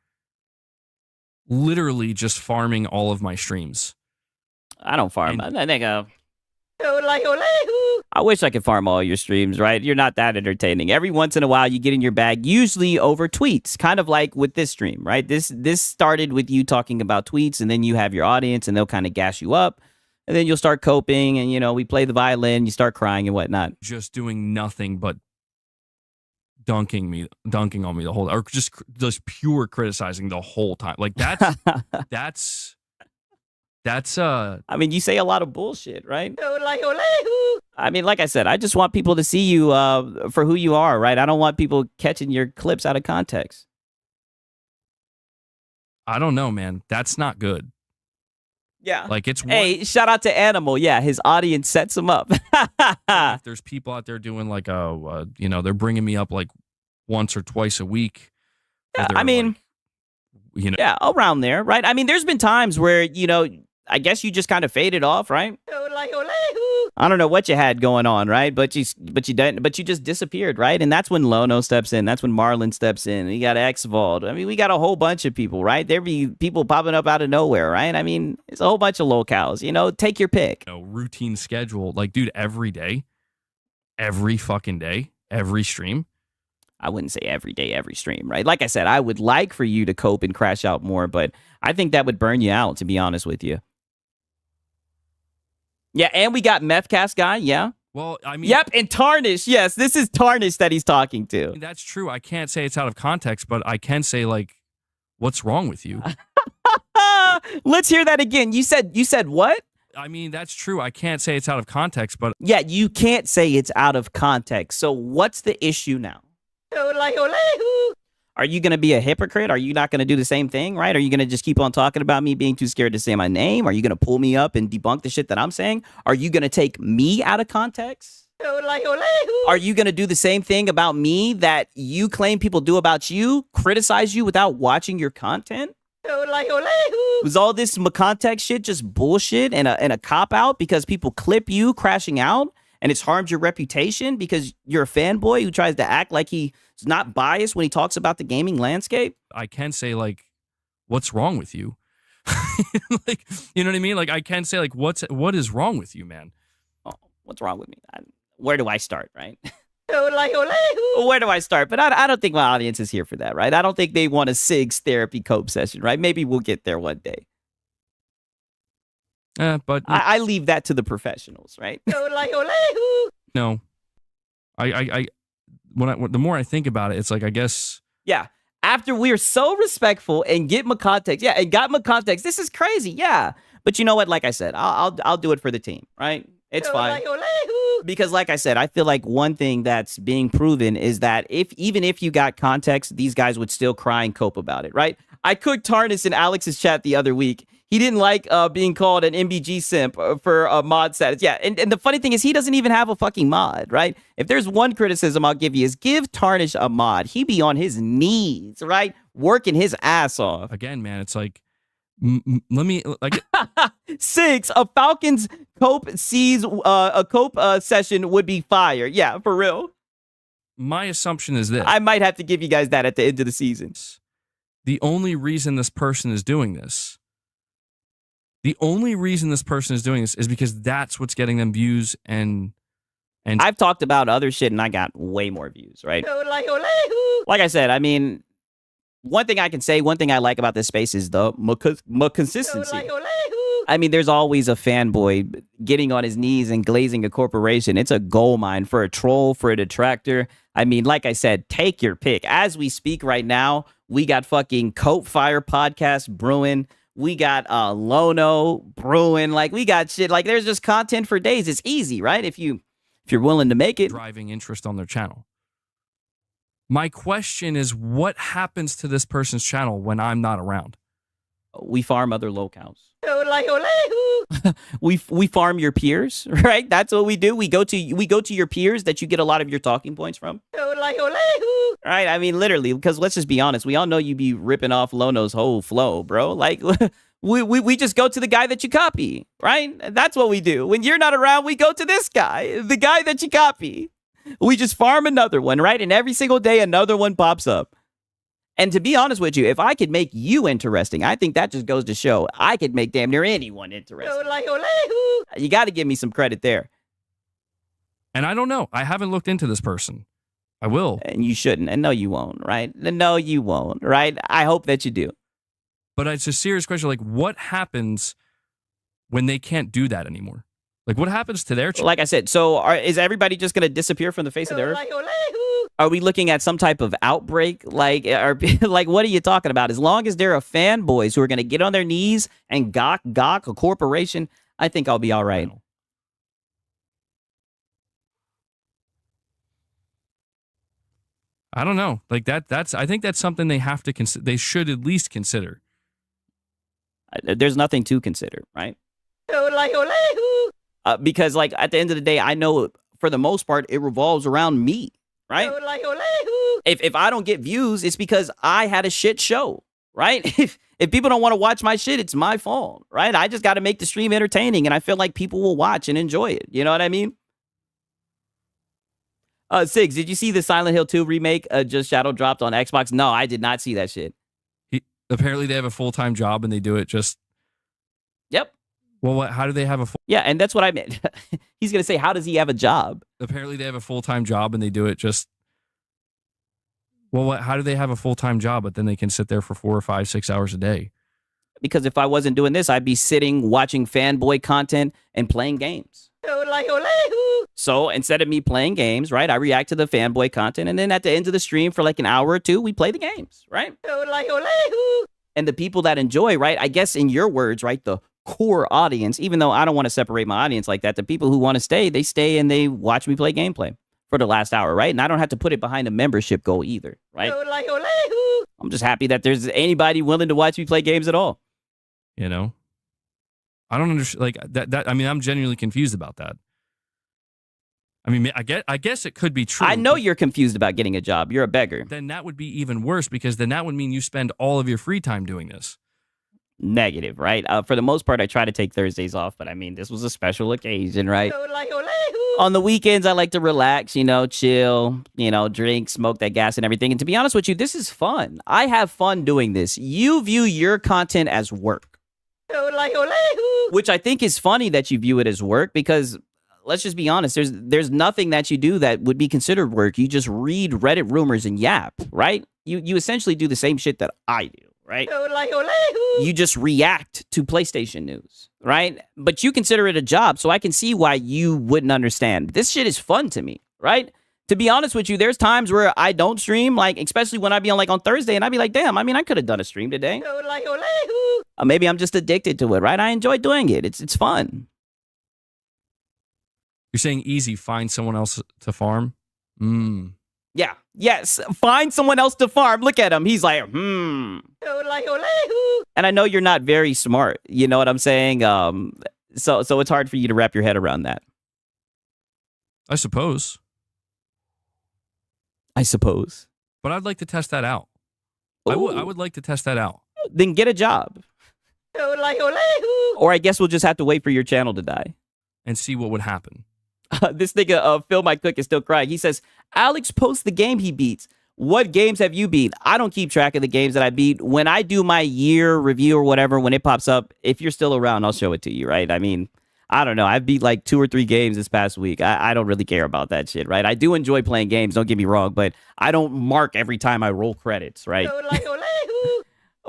literally just farming all of my streams. I don't farm. I wish I could farm all your streams, right? You're not that entertaining. Every once in a while, you get in your bag, usually over tweets, kind of like with this stream, right? This started with you talking about tweets, and then you have your audience, and they'll kind of gas you up, and then you'll start coping, and, we play the violin, you start crying and whatnot. Just doing nothing but dunking on me the whole, or just pure criticizing the whole time. Like that's I mean, you say a lot of bullshit, right? I mean, like I said, I just want people to see you for who you are, right? I don't want people catching your clips out of context. I don't know, man. That's not good. Yeah. Like it's hey, shout out to Animal. Yeah, his audience sets him up. If there's people out there doing like they're bringing me up like once or twice a week. Yeah, I mean, like, yeah, around there, right? I mean, there's been times where I guess you just kind of faded off, right? I don't know what you had going on, right? But you just disappeared, right? And that's when Lono steps in. That's when Marlon steps in. You got X-Vault. I mean, we got a whole bunch of people, right? There be people popping up out of nowhere, right? I mean, it's a whole bunch of locales. Take your pick. Routine schedule, like, dude, every day, every fucking day, every stream. I wouldn't say every day, every stream, right? Like I said, I would like for you to cope and crash out more, but I think that would burn you out, to be honest with you. Yeah, and we got Methcast guy, yeah. Well, I mean... Yep, and Tarnish, yes, this is Tarnish that he's talking to. I mean, that's true. I can't say it's out of context, but I can say, like, what's wrong with you? Let's hear that again. You said what? I mean, that's true. I can't say it's out of context, but... Yeah, you can't say it's out of context. So what's the issue now? Are you going to be a hypocrite? Are you not going to do the same thing, right? Are you going to just keep on talking about me being too scared to say my name? Are you going to pull me up and debunk the shit that I'm saying? Are you going to take me out of context? Are you going to do the same thing about me that you claim people do about you? Criticize you without watching your content? Was all this context shit just bullshit and a cop-out because people clip you crashing out? And it's harmed your reputation because you're a fanboy who tries to act like he's not biased when he talks about the gaming landscape? I can say, like, what's wrong with you? Like, you know what I mean? Like, I can say, like, what is wrong with you, man? Oh, what's wrong with me? Where do I start, right? Where do I start? But I don't think my audience is here for that, right? I don't think they want a SIGs therapy cope session, right? Maybe we'll get there one day. But I leave that to the professionals, right? No, the more I think about it, it's like, I guess. Yeah. After we're so respectful and get my context, yeah, and got my context, this is crazy, yeah. But you know what? Like I said, I'll do it for the team, right? It's fine. Because like I said, I feel like one thing that's being proven is that even if you got context, these guys would still cry and cope about it, right? I cooked Tarnis in Alex's chat the other week. He didn't like being called an MBG simp for mod status. Yeah, and the funny thing is he doesn't even have a fucking mod, right? If there's one criticism I'll give you is give Tarnish a mod. He be on his knees, right? Working his ass off. Again, man, it's like, let me like 6, a Falcons cope sees a cope session would be fire. Yeah, for real. my assumption is this. I might have to give you guys that at the end of the season. The only reason this person is doing this is because that's what's getting them views and I've talked about other shit and I got way more views, right? Like I said, I mean, one thing I can say, one thing I like about this space is the consistency. I mean, there's always a fanboy getting on his knees and glazing a corporation. It's a gold mine for a troll, for a detractor. I mean, like I said, take your pick. As we speak right now, we got fucking Cope Fire podcast brewing. We got Lono brewing. Like, we got shit. Like, there's just content for days. It's easy, right? If you're willing to make it. Driving interest on their channel. My question is, what happens to this person's channel when I'm not around? We farm other locales. we farm your peers, right? That's what we do. We go to your peers that you get a lot of your talking points from. Right? I mean, literally, because let's just be honest. We all know you be ripping off Lono's whole flow, bro. Like, we just go to the guy that you copy, right? That's what we do. When you're not around, we go to this guy, the guy that you copy. We just farm another one, right? And every single day, another one pops up. And to be honest with you, if I could make you interesting, I think that just goes to show I could make damn near anyone interesting. You got to give me some credit there. And I don't know. I haven't looked into this person. I will. And you shouldn't. And no, you won't, right? No, you won't, right? I hope that you do. But it's a serious question. Like, what happens when they can't do that anymore? Like, what happens to their channel? Like I said, so is everybody just going to disappear from the face of the earth? Are we looking at some type of outbreak? Like, like, what are you talking about? As long as there are fanboys who are going to get on their knees and gawk a corporation, I think I'll be all right. I don't know. Like I think that's something they have to consider. They should at least consider. There's nothing to consider, right? Because, like, at the end of the day, I know for the most part it revolves around me, right? If I don't get views, it's because I had a shit show, right? If people don't want to watch my shit, it's my fault, right? I just got to make the stream entertaining, and I feel like people will watch and enjoy it. You know what I mean? Sigs, did you see the Silent Hill 2 remake just shadow dropped on Xbox? No, I did not see that shit. Apparently, they have a full-time job, and they do it just... Yep. Well, how do they have a full... Yeah, and that's what I meant. He's going to say, how does he have a job? Apparently, they have a full-time job, and they do it just... Well, how do they have a full-time job, but then they can sit there for 4 or 5, 6 hours a day? Because if I wasn't doing this, I'd be sitting, watching fanboy content, and playing games. So instead of me playing games, right, I react to the fanboy content, and then at the end of the stream for like an hour or two, we play the games, right? And the people that enjoy, right, I guess in your words, right, the core audience, even though I don't want to separate my audience like that, the people who want to stay, they stay and they watch me play gameplay for the last hour, right? And I don't have to put it behind a membership goal either, right? I'm just happy that there's anybody willing to watch me play games at all. You know? I don't understand, like, that. I mean, I'm genuinely confused about that. I mean, I guess it could be true. I know you're confused about getting a job. You're a beggar. Then that would be even worse, because then that would mean you spend all of your free time doing this. Negative, right? For the most part, I try to take Thursdays off, but I mean, this was a special occasion, right? On the weekends, I like to relax, you know, chill, you know, drink, smoke that gas and everything. And to be honest with you, this is fun. I have fun doing this. You view your content as work. Which I think is funny that you view it as work, because let's just be honest, there's nothing that you do that would be considered work. You just read Reddit rumors and yap, right? You essentially do the same shit that I do, right? You just react to PlayStation news, right? But you consider it a job, so I can see why you wouldn't understand. This shit is fun to me, right? To be honest with you, there's times where I don't stream, like, especially when I be on Thursday, and I'd be like, damn, I mean, I could have done a stream today. Maybe I'm just addicted to it, right? I enjoy doing it. It's fun. You're saying easy, find someone else to farm? Yeah. Yes. Find someone else to farm. Look at him. He's like, And I know you're not very smart. You know what I'm saying? So it's hard for you to wrap your head around that. I suppose. But I'd like to test that out. I would like to test that out. Then get a job. Or I guess we'll just have to wait for your channel to die. And see what would happen. This nigga, Phil My Cook, is still crying. He says, Alex posts the game he beats. What games have you beat? I don't keep track of the games that I beat. When I do my year review or whatever, when it pops up, if you're still around, I'll show it to you, right? I mean, I don't know. I've beat like 2 or 3 games this past week. I don't really care about that shit, right? I do enjoy playing games, don't get me wrong, but I don't mark every time I roll credits, right?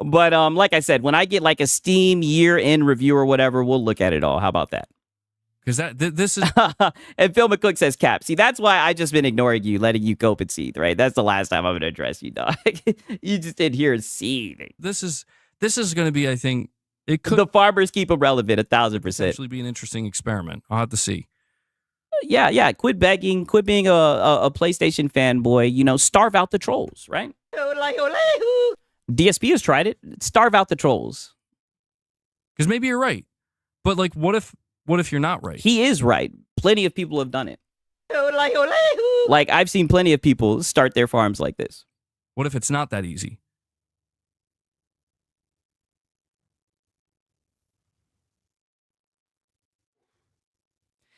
But like I said, when I get like a Steam year-end review or whatever, we'll look at it all. How about that? Because this is... And Phil McCook says, Cap, see, that's why I just been ignoring you, letting you cope and seethe, right? That's the last time I'm going to address you, dog. You just did here seething. This is going to be, I think, it could... The farmers keep them relevant, 1,000%. Actually be an interesting experiment. I'll have to see. Yeah. Quit begging. Quit being a PlayStation fanboy. You know, starve out the trolls, right? DSP has tried it. Starve out the trolls. Because maybe you're right. But, like, what if you're not right? He is right. Plenty of people have done it. Like, I've seen plenty of people start their farms like this. What if it's not that easy?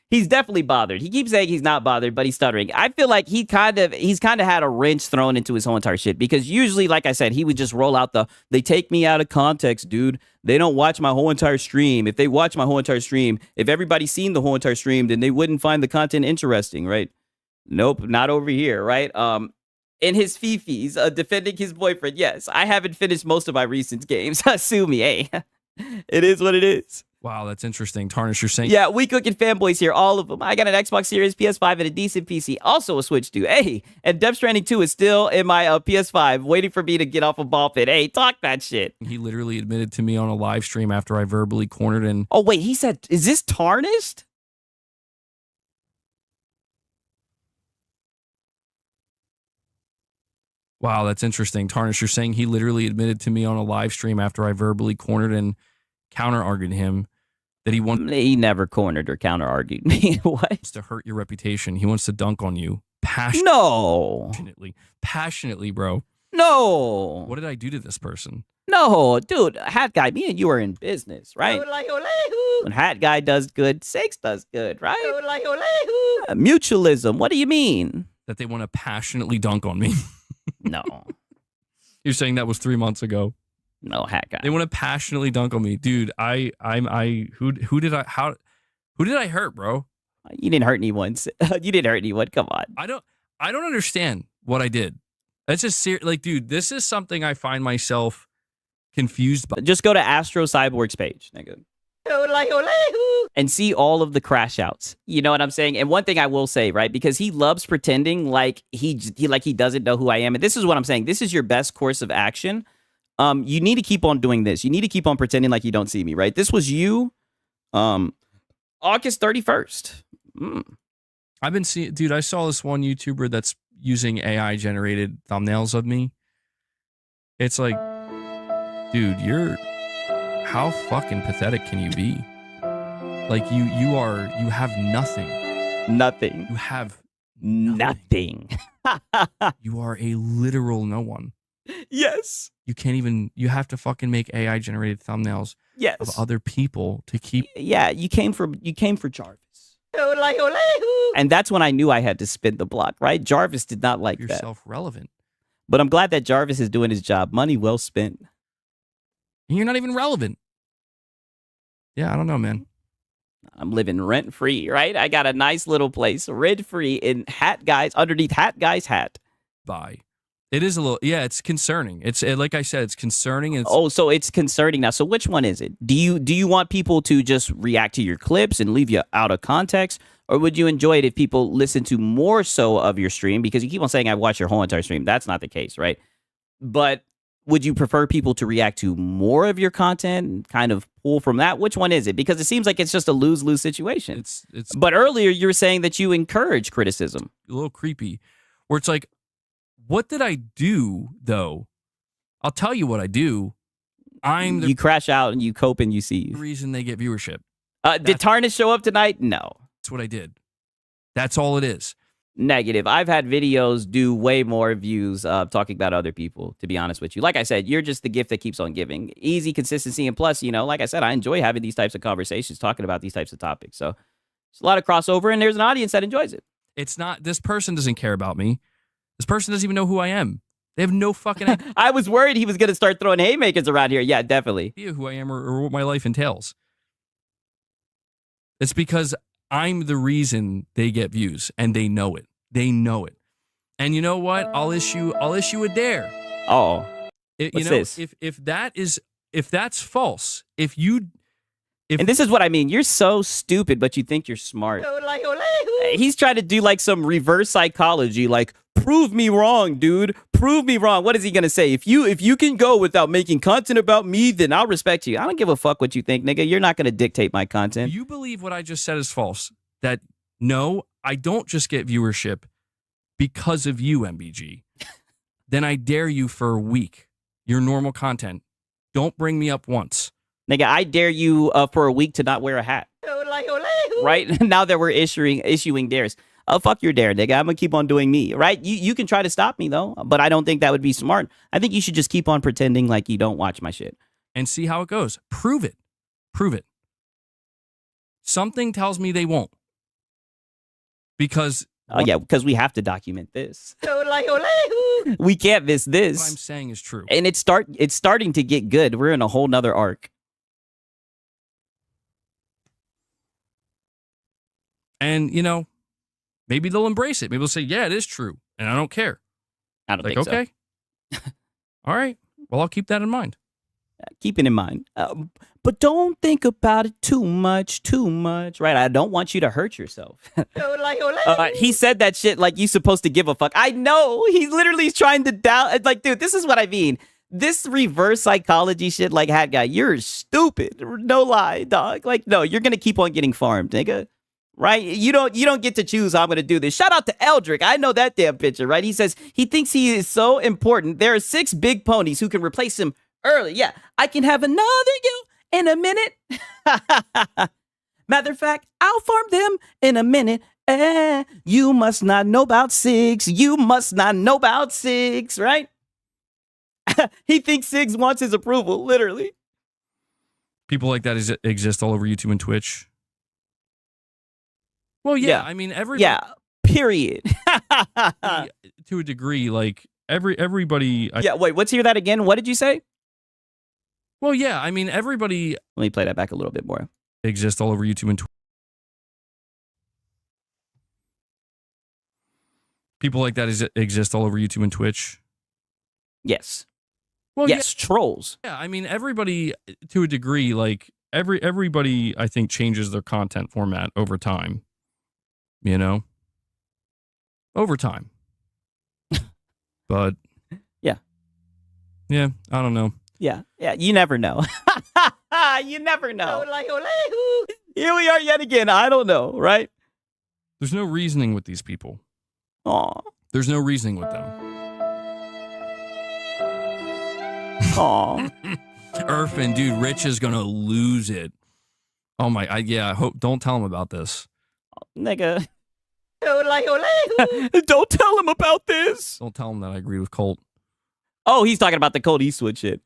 He's definitely bothered. He keeps saying he's not bothered, but he's stuttering. I feel like he's kind of had a wrench thrown into his whole entire shit, because usually, like I said, he would just roll out they take me out of context, dude. They don't watch my whole entire stream. If they watch my whole entire stream, if everybody's seen the whole entire stream, then they wouldn't find the content interesting, right? Nope, not over here, right? In his fifis, defending his boyfriend. Yes, I haven't finished most of my recent games. Sue me, hey. It is what it is. Wow, that's interesting. Tarnish, you're saying... Yeah, we cooking fanboys here, all of them. I got an Xbox Series, PS5, and a decent PC. Also a Switch, too. Hey, and Death Stranding 2 is still in my PS5, waiting for me to get off a ball pit. Hey, talk that shit. He literally admitted to me on a live stream after I verbally cornered and... Oh, wait, he said, is this Tarnished? Wow, that's interesting. Tarnish, you're saying he literally admitted to me on a live stream after I verbally cornered and counter-argued him that he never cornered or counter-argued me. What? Wants to hurt your reputation. He wants to dunk on you. Passionately, bro. No. What did I do to this person? No, dude, Hat Guy, me and you are in business, right? When Hat Guy does good, Sakes does good, right? Mutualism, what do you mean? That they want to passionately dunk on me. No. You're saying that was 3 months ago. No, Hat Guy. They want to passionately dunk on me, dude. Who did I hurt, bro? You didn't hurt anyone. You didn't hurt anyone. Come on. I don't understand what I did. That's just like, dude, this is something I find myself confused by. Just go to Astro Cyborg's page, nigga. And see all of the crash outs. You know what I'm saying? And one thing I will say, right? Because he loves pretending like he doesn't know who I am. And this is what I'm saying. This is your best course of action. You need to keep on doing this. You need to keep on pretending like you don't see me, right? This was you, August 31st. I've been seeing, dude, I saw this one YouTuber that's using AI generated thumbnails of me. It's like, dude, how fucking pathetic can you be? Like you have nothing. Nothing. You have nothing. You are a literal no one. Yes. You have to fucking make AI generated thumbnails of other people to keep. Yeah, you came for Jarvis. And that's when I knew I had to spin the block, right? Jarvis did not like that. Yourself relevant. But I'm glad that Jarvis is doing his job. Money well spent. And you're not even relevant. Yeah, I don't know, man. I'm living rent free, right? I got a nice little place, rent free in underneath Hat Guy's hat. Bye. It is a little, yeah, it's concerning. Like I said, it's concerning. So it's concerning now. So which one is it? Do you want people to just react to your clips and leave you out of context? Or would you enjoy it if people listen to more so of your stream? Because you keep on saying I watch your whole entire stream. That's not the case, right? But would you prefer people to react to more of your content and kind of pull from that? Which one is it? Because it seems like it's just a lose-lose situation. It's But earlier you were saying that you encourage criticism. a little creepy, where it's like, what did I do though? I'll tell you what I do. I'm the You crash out and you cope and you see. reason they get viewership. Did Tarnish show up tonight? No. That's what I did. That's all it is. Negative. I've had videos do way more views talking about other people, to be honest with you. Like I said, you're just the gift that keeps on giving. Easy consistency. And plus, like I said, I enjoy having these types of conversations, talking about these types of topics. So it's a lot of crossover and there's an audience that enjoys it. It's not, this person doesn't care about me. This person doesn't even know who I am. They have no fucking idea I was worried he was going to start throwing haymakers around here. Yeah, definitely. who I am or what my life entails. It's because I'm the reason they get views, and they know it. They know it. And you know what? I'll issue a dare. Oh, what's this? If that's false, if and this is what I mean. You're so stupid, but you think you're smart. He's trying to do like some reverse psychology, like, prove me wrong, dude. Prove me wrong. What is he going to say? If you can go without making content about me, then I'll respect you. I don't give a fuck what you think, nigga. You're not going to dictate my content. you believe what I just said is false, that no, I don't just get viewership because of you, MBG, then I dare you for a week. Your normal content. Don't bring me up once. Nigga, I dare you for a week to not wear a hat. Right? Now that we're issuing dares. Fuck your dare, nigga. I'm going to keep on doing me, right? You can try to stop me, though, but I don't think that would be smart. I think you should just keep on pretending like you don't watch my shit. And see how it goes. Prove it. Prove it. Something tells me they won't. Because... yeah, because we have to document this. We can't miss this. What I'm saying is true. And it's starting to get good. We're in a whole nother arc. And, maybe they'll embrace it. Maybe they'll say, yeah, it is true. And I don't care. I don't Like, think okay. All right. Well, I'll keep that in mind. Keep it in mind. But don't think about it too much, right? I don't want you to hurt yourself. He said that shit like you supposed to give a fuck. I know. He literally is trying to doubt. Like, dude, this is what I mean. This reverse psychology shit, like, hat guy, you're stupid. No lie, dog. Like, no, you're going to keep on getting farmed, nigga. Right? You don't get to choose how I'm going to do this. Shout out to Eldrick. I know that damn picture, right? He says he thinks he is so important. There are 6 big ponies who can replace him early. Yeah, I can have another you in a minute. Matter of fact, I'll farm them in a minute. You must not know about 6. You must not know about 6, right? He thinks 6 wants his approval, literally. People like that exist all over YouTube and Twitch. Well, yeah. I mean, everybody... Yeah, period. To a degree, like, everybody... Yeah, wait, let's hear that again. What did you say? Well, yeah, I mean, everybody... Let me play that back a little bit more. Exist all over YouTube and Twitch. People like that exist all over YouTube and Twitch. Yes. Well, yes, yeah. Trolls. Yeah, I mean, everybody, to a degree, like, everybody, I think, changes their content format over time. Over time. But... Yeah. Yeah, I don't know. Yeah, you never know. You never know. Here we are yet again. I don't know, right? There's no reasoning with these people. Aw. There's no reasoning with them. Aw. Irfan, dude, Rich is gonna lose it. Oh my, I hope. Don't tell him about this, nigga. Don't tell him about this. Don't tell him that I agree with Colt. Oh, he's talking about the Colt Eastwood shit.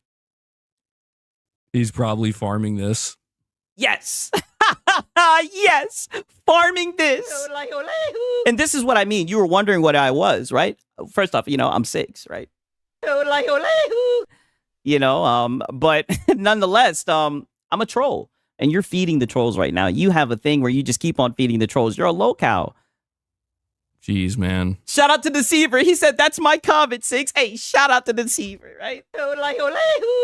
He's probably farming this. Yes. Yes. Farming this. And this is what I mean. You were wondering what I was, right? First off, I'm 6, right? But nonetheless, I'm a troll. And you're feeding the trolls right now. You have a thing where you just keep on feeding the trolls. You're a low-cow. Jeez, man. Shout out to Deceiver. He said, that's my comment, 6. Hey, shout out to Deceiver, right?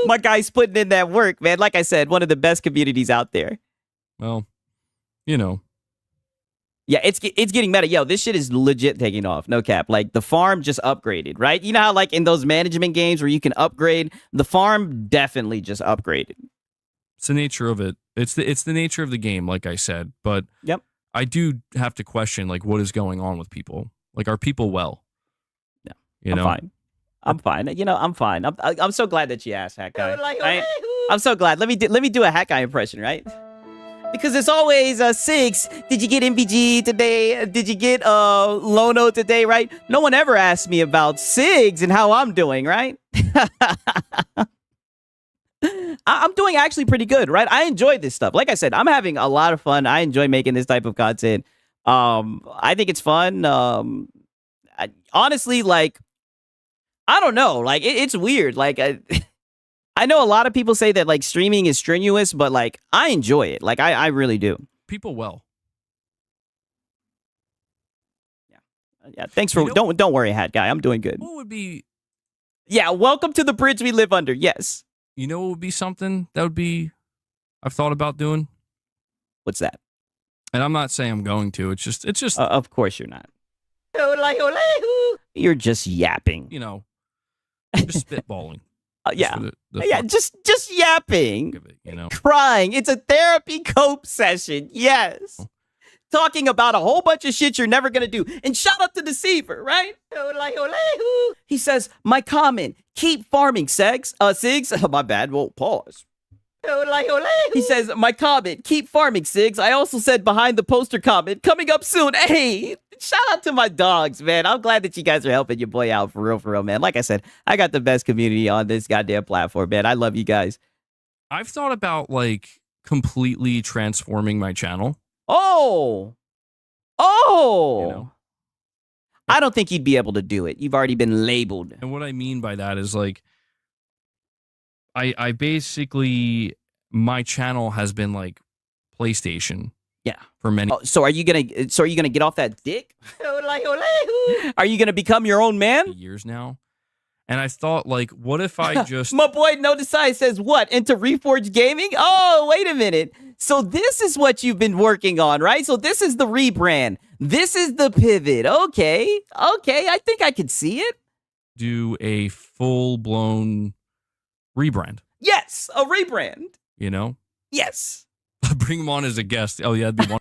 My guy's putting in that work, man. Like I said, one of the best communities out there. Well, Yeah, it's getting meta. Yo, this shit is legit taking off. No cap. Like the farm just upgraded, right? You know how like in those management games where you can upgrade, the farm definitely just upgraded. It's the nature of it. It's the nature of the game, like I said. But Yep. I do have to question like what is going on with people. Like, are people well? Yeah, you I'm know, fine. I'm fine. You know, I'm fine. I'm so glad that you asked, Hat Guy. Right? I'm so glad. Let me do a Hat Guy impression, right? Because it's always Six. Did you get MBG today? Did you get Lono today? Right? No one ever asked me about Sigs and how I'm doing, right? I'm doing actually pretty good, right? I enjoy this stuff. Like I said, I'm having a lot of fun. I enjoy making this type of content. I think it's fun. Honestly, like, I don't know. Like, it's weird. Like, I know a lot of people say that like streaming is strenuous, but like I enjoy it. Like I really do. people well. Yeah. Thanks for don't worry, Hat Guy. I'm doing good. What would be? Yeah. Welcome to the bridge we live under. Yes. You know what would be something that would be I've thought about doing? What's that? And I'm not saying I'm going to. It's just Of course you're not. You're just yapping. you know, just spitballing. Yeah. For the Yeah. fuck Just yapping. of it, you know. Crying. It's a therapy cope session. Yes. Oh. Talking about a whole bunch of shit you're never gonna do. And shout out to Deceiver, right? He says, my comment, keep farming Sigs. Oh, my bad. Well, pause. He says, my comment, keep farming Sigs. I also said behind the poster comment, coming up soon. Hey, shout out to my dogs, man. I'm glad that you guys are helping your boy out for real, man. Like I said, I got the best community on this goddamn platform, man. I love you guys. I've thought about like completely transforming my channel. Oh. You know? I don't think you'd be able to do it. You've already been labeled. And what I mean by that is like I basically my channel has been like PlayStation. Yeah. For many So are you gonna get off that dick? Are you gonna become your own man? years now. And I thought like what if I just My boy No Decide says what? Into Reforged Gaming? Oh, wait a minute. So this is what you've been working on, right? So this is the rebrand. This is the pivot. Okay. I think I could see it. do a full-blown rebrand, Yes, a rebrand. you know? Yes. Bring him on as a guest. Oh yeah, that'd be one.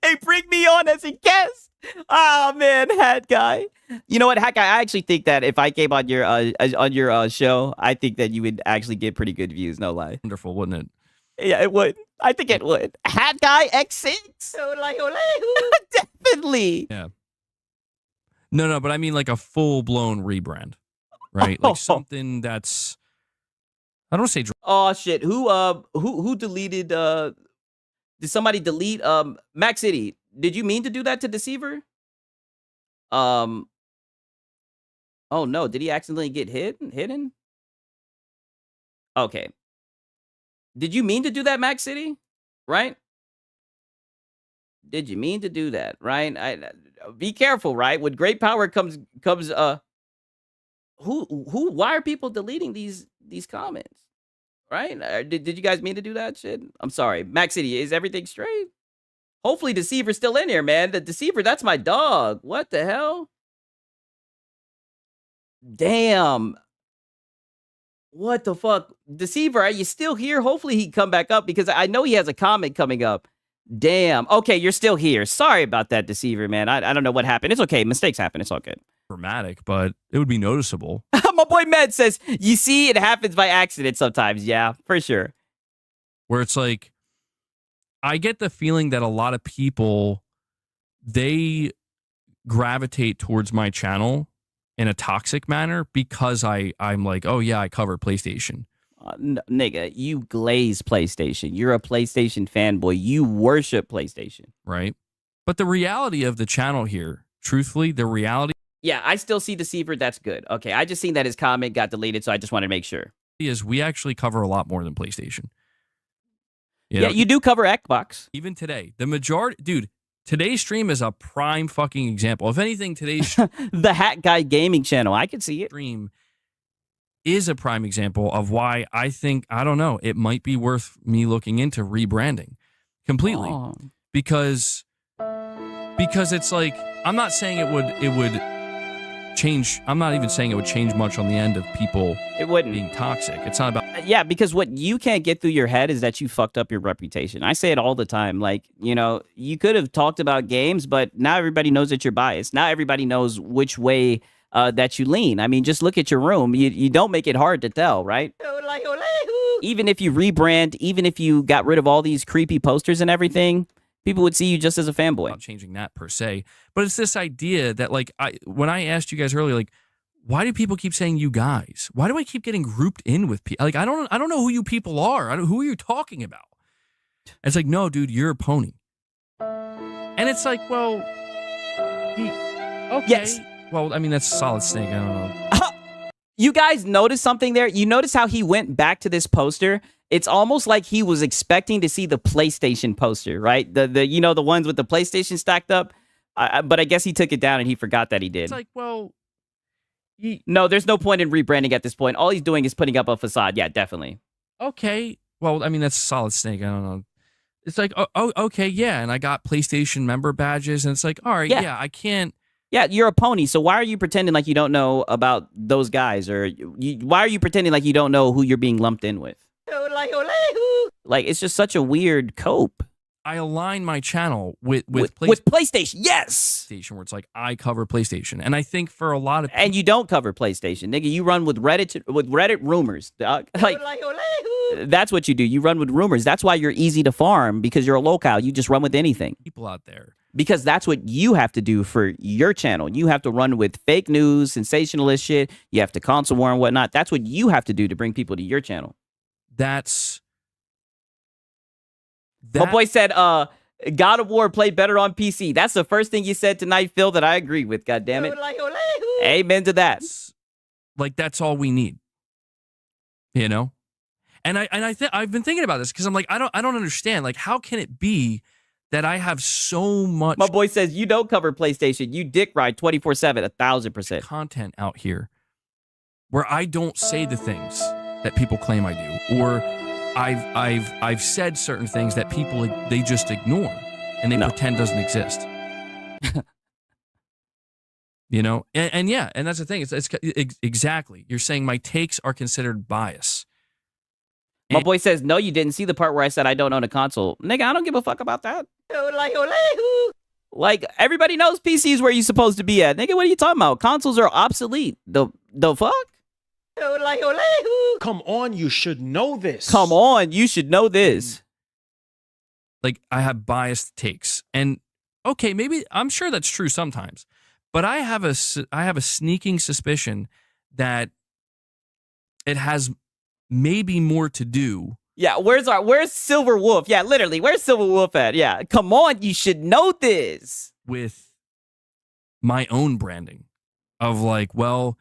Hey, bring me on as a guest. Oh man, Hat Guy. You know what, Hat Guy? I actually think that if I came on your show, I think that you would actually get pretty good views. No lie. Wonderful, wouldn't it? Yeah, it would. I think it would. Hat Guy X6. Definitely. Yeah. No, but I mean like a full-blown rebrand, right? Like something that's I don't want to say Oh shit. Who deleted did somebody delete Mac City? Did you mean to do that to Deceiver? Oh no, did he accidentally get hidden? Okay. Did you mean to do that, Mac City? Right? Did you mean to do that? Right? Be careful, right? With great power comes who why are people deleting these comments? Right? Did you guys mean to do that shit? I'm sorry. Mac City, is everything straight? Hopefully Deceiver's still in here, man. The Deceiver, that's my dog. What the hell? Damn. What the fuck? Deceiver, are you still here? Hopefully he come back up because I know he has a comment coming up. Damn. Okay, you're still here. Sorry about that, Deceiver, man. I don't know what happened. It's okay. Mistakes happen. It's all good. dramatic, but it would be noticeable. My boy Med says, you see, it happens by accident sometimes. Yeah, for sure. Where it's like, I get the feeling that a lot of people, they gravitate towards my channel in a toxic manner because I'm like, oh yeah, I cover PlayStation. Nigga, you glaze PlayStation. You're a PlayStation fanboy. You worship PlayStation. Right? But the reality of the channel here, truthfully, the reality Yeah, I still see Deceiver. That's good. Okay, I just seen that his comment got deleted, so I just wanted to make sure. is we actually cover a lot more than PlayStation. You Yeah, know, you do cover Xbox. even today, the majority, dude, today's stream is a prime fucking example. If anything, today's The Hat Guy Gaming channel. I can see it. stream is a prime example of why I think, I don't know, it might be worth me looking into rebranding completely. Oh. Because it's like, I'm not saying it would change. I'm not even saying it would change much on the end of people It wouldn't. being toxic. It's not about Yeah, because what you can't get through your head is that you fucked up your reputation. I say it all the time. Like, you know, you could have talked about games, but now everybody knows that you're biased. Now everybody knows which way that you lean. I mean, just look at your room. You don't make it hard to tell, right? Even if you rebrand, even if you got rid of all these creepy posters and everything, people would see you just as a fanboy. about changing that per se, but it's this idea that, like, when I asked you guys earlier, like, why do people keep saying you guys? Why do I keep getting grouped in with people? Like, I don't know who you people are. Who are you talking about? It's like, no, dude, you're a pony. And it's like, well, okay. Yes. Well, I mean, that's Solid Snake. I don't know. You guys notice something there? You notice how he went back to this poster? It's almost like he was expecting to see the PlayStation poster, right? The you know, the ones with the PlayStation stacked up. But I guess he took it down and he forgot that he did. It's like, well, No, there's no point in rebranding at this point. All he's doing is putting up a facade. Yeah, definitely. okay. Well, I mean, that's Solid Snake. I don't know. It's like, oh, okay, yeah. And I got PlayStation member badges, and it's like, all right, yeah I can't. Yeah, you're a pony, so why are you pretending like you don't know about those guys? Or why are you pretending like you don't know who you're being lumped in with? Like, it's just such a weird cope. I align my channel with PlayStation. Yes! PlayStation, where it's like, I cover PlayStation. And I think for a lot of people, And you don't cover PlayStation. Nigga, you run with Reddit rumors, dog. Like, that's what you do. You run with rumors. That's why you're easy to farm, because you're a locale. You just run with anything. people out there, Because that's what you have to do for your channel. You have to run with fake news, sensationalist shit. You have to console war and whatnot. That's what you have to do to bring people to your channel. that My boy said, God of War played better on PC. That's the first thing you said tonight, Phil, that I agree with, goddammit. Amen to that. like, that's all we need, you know. And I've been thinking about this, because I'm like, I don't understand. Like, how can it be that I have so much My boy says, you don't cover PlayStation. You dick ride 24/7, 1,000%. content out here where I don't say the things that people claim I do, or I've said certain things that people, they just ignore and they pretend doesn't exist. You know, and yeah, and that's the thing. It's exactly. You're saying my takes are considered bias. My boy says, no, you didn't see the part where I said I don't own a console. Nigga, I don't give a fuck about that. Like, everybody knows PC is where you're supposed to be at. Nigga, what are you talking about? Consoles are obsolete. The fuck? Come on, you should know this. Come on, you should know this. Like, I have biased takes, and okay, maybe I'm sure that's true sometimes, but I have a sneaking suspicion that it has maybe more to do. Yeah, where's Silver Wolf? Yeah, literally, where's Silver Wolf at? Yeah, come on, you should know this. With my own branding of, like, well,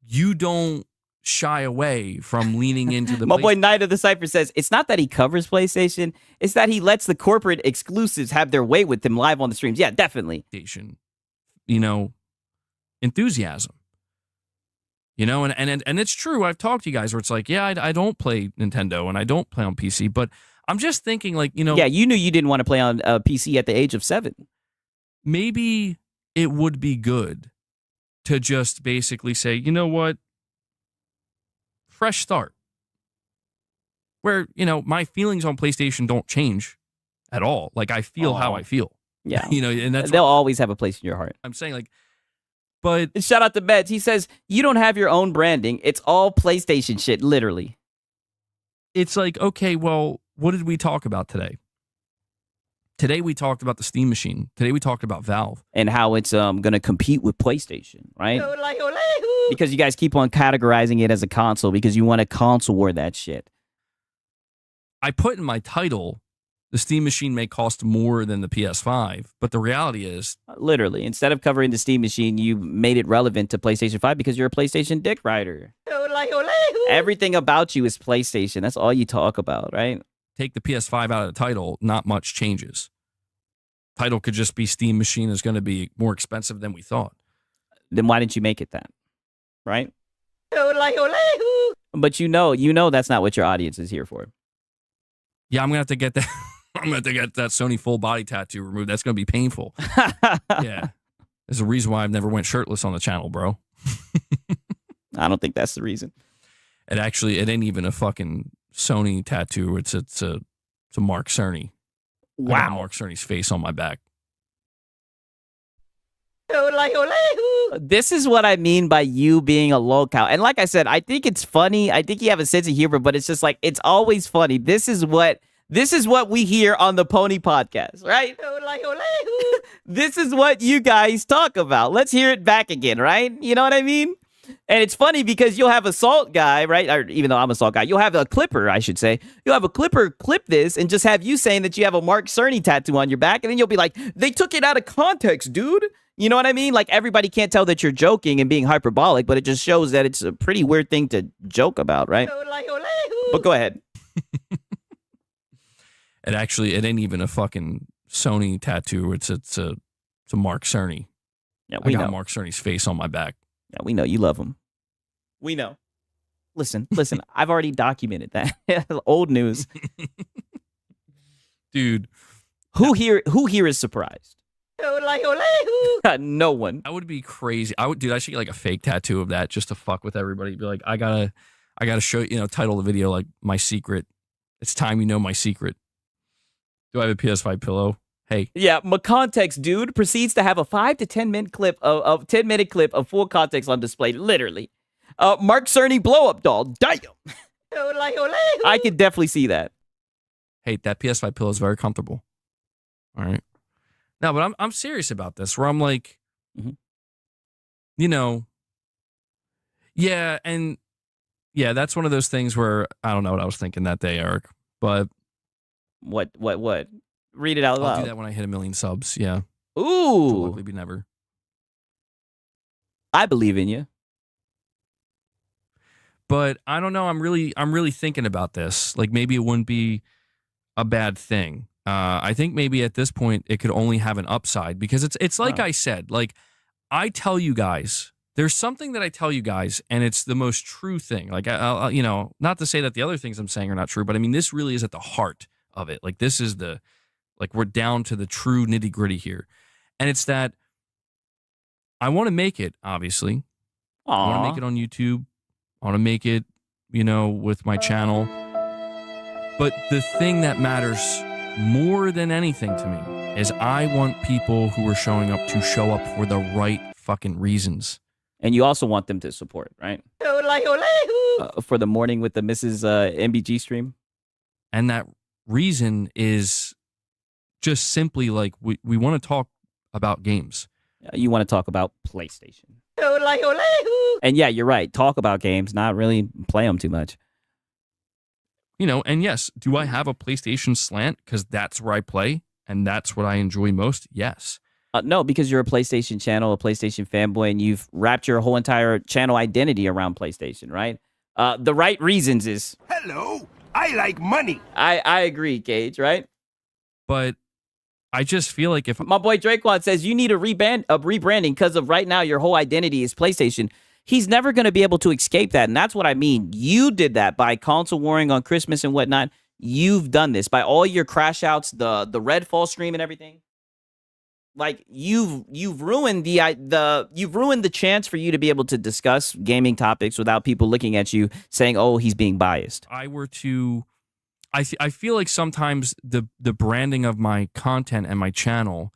you don't shy away from leaning into the My boy Knight of the Cypher says, it's not that he covers PlayStation, it's that he lets the corporate exclusives have their way with him live on the streams. Yeah, definitely. PlayStation, you know, enthusiasm. You know, and it's true. I've talked to you guys where it's like, yeah, I don't play Nintendo and I don't play on PC, but I'm just thinking, like, you know. Yeah, you knew you didn't want to play on PC at the age of 7. Maybe it would be good to just basically say, you know what? Fresh start. Where, you know, my feelings on PlayStation don't change at all. Like, I feel how I feel. Yeah. You know, and that's they'll always have a place in your heart. I'm saying, like, but And shout out to Beds. He says, you don't have your own branding. It's all PlayStation shit, literally. it's like, okay, well, what did we talk about today? Today we talked about the Steam machine. Today we talked about Valve. And how it's going to compete with PlayStation, right? Because you guys keep on categorizing it as a console because you want to console war that shit. I put in my title, the Steam machine may cost more than the PS5, but the reality is, Literally, instead of covering the Steam machine, you made it relevant to PlayStation 5 because you're a PlayStation dick rider. Everything about you is PlayStation. That's all you talk about, right? take the PS5 out of the title, not much changes. Title could just be Steam machine is going to be more expensive than we thought. Then why didn't you make it that? Right? But you know that's not what your audience is here for. Yeah, I'm gonna have to get that. I'm gonna have to get that Sony full body tattoo removed. That's gonna be painful. Yeah, there's a reason why I've never went shirtless on the channel, bro. I don't think that's the reason. It ain't even a fucking Sony tattoo. It's a Mark Cerny. I got Mark Cerny's face on my back. This is what I mean by you being a lolcow. And like I said, I think it's funny. I think you have a sense of humor, but it's just like, it's always funny. This is what we hear on the Pony Podcast, right? This is what you guys talk about. Let's hear it back again, right? You know what I mean? And it's funny because you'll have a Salt guy, right? Or even though I'm a Salt guy, you'll have a Clipper, I should say. You'll have a Clipper clip this and just have you saying that you have a Mark Cerny tattoo on your back. And then you'll be like, they took it out of context, dude. You know what I mean? Like, everybody can't tell that you're joking and being hyperbolic, but it just shows that it's a pretty weird thing to joke about, right? But go ahead. It ain't even a fucking Sony tattoo. It's a Mark Cerny. Yeah, I got Mark Cerny's face on my back. Yeah, we know you love him. We know. Listen. I've already documented that. Old news. Dude. Who here is surprised? No one. That would be crazy. I should get like a fake tattoo of that just to fuck with everybody. Be like, I gotta show you, title the video like my secret. It's time you know my secret. Do I have a PS5 pillow? Hey. Yeah, McContext dude proceeds to have a 5 to 10 minute clip of 10-minute clip of full context on display, literally. Mark Cerny blow up doll. Damn. I could definitely see that. Hey, that PS5 pillow is very comfortable. All right. No, but I'm serious about this. Where I'm like, yeah, and yeah, that's one of those things where I don't know what I was thinking that day, Eric. But what? Read it out loud. I'll do that when I hit 1 million subs. Yeah. Ooh. It'll likely be never. I believe in you. But I don't know. I'm really thinking about this. Like, maybe it wouldn't be a bad thing. I think maybe at this point it could only have an upside, because it's like I said, like, I tell you guys, there's something that I tell you guys, and it's the most true thing. Like, not to say that the other things I'm saying are not true, but I mean, this really is at the heart of it. Like, this is we're down to the true nitty gritty here. And it's that I want to make it, obviously. Aww. I want to make it on YouTube. I want to make it, with my channel. But the thing that matters more than anything to me is I want people who are showing up to show up for the right fucking reasons. And you also want them to support, right? For the morning with the Mrs. MBG stream. And that reason is just simply like we want to talk about games. You want to talk about PlayStation. And yeah, you're right. Talk about games, not really play them too much. And yes, do I have a PlayStation slant? Because that's where I play, and that's what I enjoy most? Yes. No, because you're a PlayStation channel, a PlayStation fanboy, and you've wrapped your whole entire channel identity around PlayStation, right? The right reasons is... Hello, I like money. I agree, Gage, right? But I just feel like if... My boy Draquan says you need a rebranding because of right now your whole identity is PlayStation. He's never going to be able to escape that, and that's what I mean. You did that by console warring on Christmas and whatnot. You've done this by all your crash outs, the Redfall stream and everything. Like, you've ruined you've ruined the chance for you to be able to discuss gaming topics without people looking at you saying, "Oh, he's being biased." I feel like sometimes the branding of my content and my channel,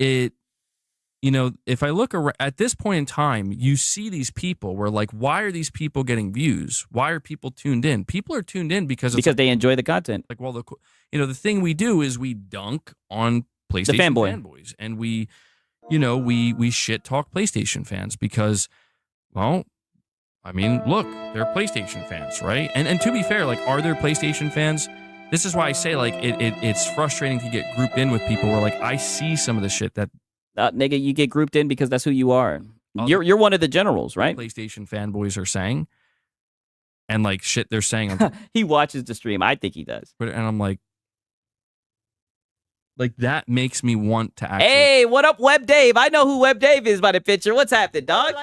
if I look at this point in time, you see these people where, like, why are these people getting views? Why are people tuned in? People are tuned in because they enjoy the content. Like, well, the thing we do is we dunk on PlayStation fanboys, and we shit talk PlayStation fans because, well, I mean, look, they're PlayStation fans, right? And to be fair, like, are there PlayStation fans? This is why I say, like, it's frustrating to get grouped in with people where, like, I see some of the shit that nigga, you get grouped in because that's who you are. You're one of the generals, right? PlayStation fanboys are saying, and like shit they're saying. He watches the stream. I think he does. And I'm like that makes me want to actually. Hey, what up, Web Dave? I know who Web Dave is by the picture. What's happening, dog?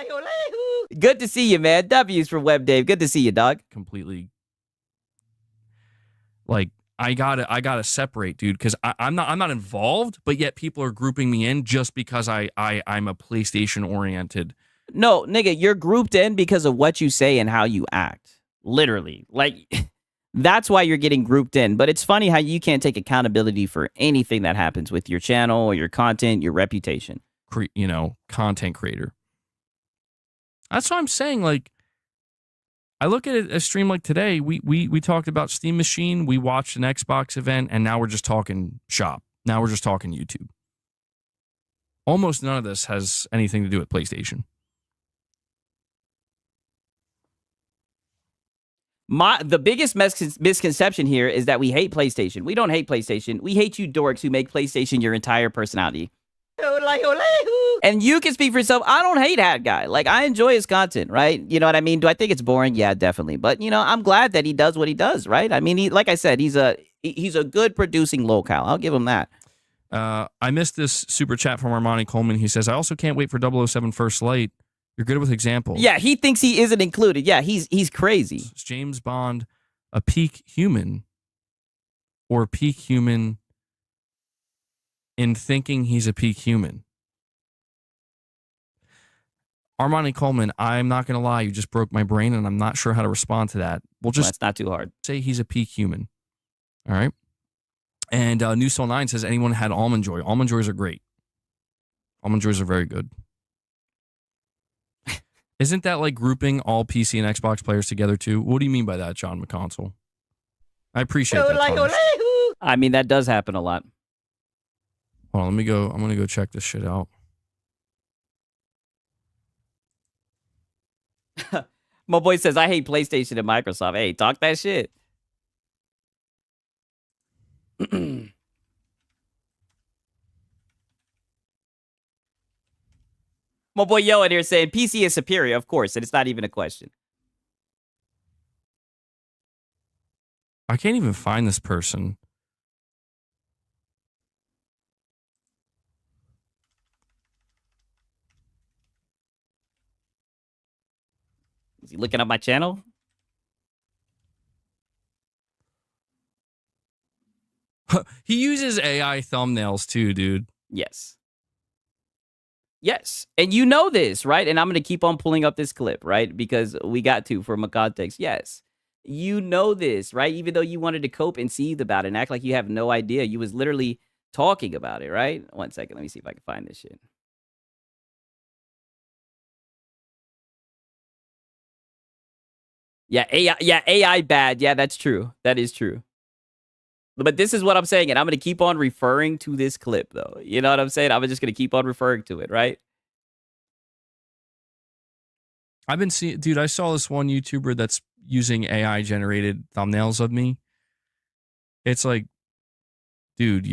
Good to see you, man. W's from Web Dave. Good to see you, dog. Completely. Like, I gotta separate, dude, because I'm not involved, but yet people are grouping me in just because I'm a PlayStation oriented. No, nigga, you're grouped in because of what you say and how you act. Literally. Like, that's why you're getting grouped in. But it's funny how you can't take accountability for anything that happens with your channel or your content, your reputation. Content creator. That's what I'm saying. Like, I look at a stream like today. We talked about Steam Machine. We watched an Xbox event, and now we're just talking shop. Now we're just talking YouTube. Almost none of this has anything to do with PlayStation. The biggest misconception here is that we hate PlayStation. We don't hate PlayStation. We hate you dorks who make PlayStation your entire personality. And you can speak for yourself. I don't hate Hat Guy. Like, I enjoy his content, right? You know what I mean? Do I think it's boring? Yeah, definitely. But, I'm glad that he does what he does, right? I mean, like I said, he's a good producing locale. I'll give him that. I missed this super chat from Armani Coleman. He says, I also can't wait for 007 First Light. You're good with examples. Yeah, he thinks he isn't included. Yeah, he's crazy. Is James Bond a peak human or peak human in thinking he's a peak human? Armani Coleman, I'm not going to lie. You just broke my brain, and I'm not sure how to respond to that. We'll just that's not too hard. Say he's a peak human. All right? And New Soul 9 says, anyone had Almond Joy? Almond Joys are great. Almond Joys are very good. Isn't that like grouping all PC and Xbox players together too? What do you mean by that, John McConsole? I appreciate that. I mean, that does happen a lot. Hold on, let me go. I'm going to go check this shit out. My boy says, I hate PlayStation and Microsoft. Hey, talk that shit. My boy Yo in here saying PC is superior, of course, and it's not even a question. I can't even find this person. Is he looking up my channel? He uses AI thumbnails too, dude. Yes. Yes. And you know this, right? And I'm going to keep on pulling up this clip, right? Because we got to from a context. Yes. You know this, right? Even though you wanted to cope and seethe about it and act like you have no idea. You was literally talking about it, right? 1 second. Let me see if I can find this shit. Yeah, AI bad. Yeah, that's true. That is true. But this is what I'm saying, and I'm going to keep on referring to this clip, though. You know what I'm saying? I'm just going to keep on referring to it, right? I've been seeing, dude, I saw this one YouTuber that's using AI-generated thumbnails of me. It's like, dude,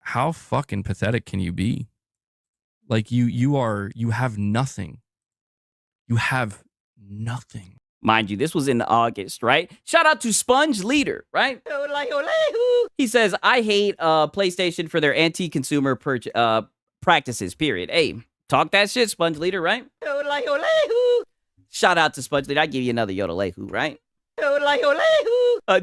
how fucking pathetic can you be? Like, you have nothing. You have nothing. Mind you, this was in August, right? Shout out to Sponge Leader, right? He says, I hate PlayStation for their anti-consumer practices, period. Hey, talk that shit, Sponge Leader, right? Shout out to Sponge Leader. I give you another Yodelehu, right?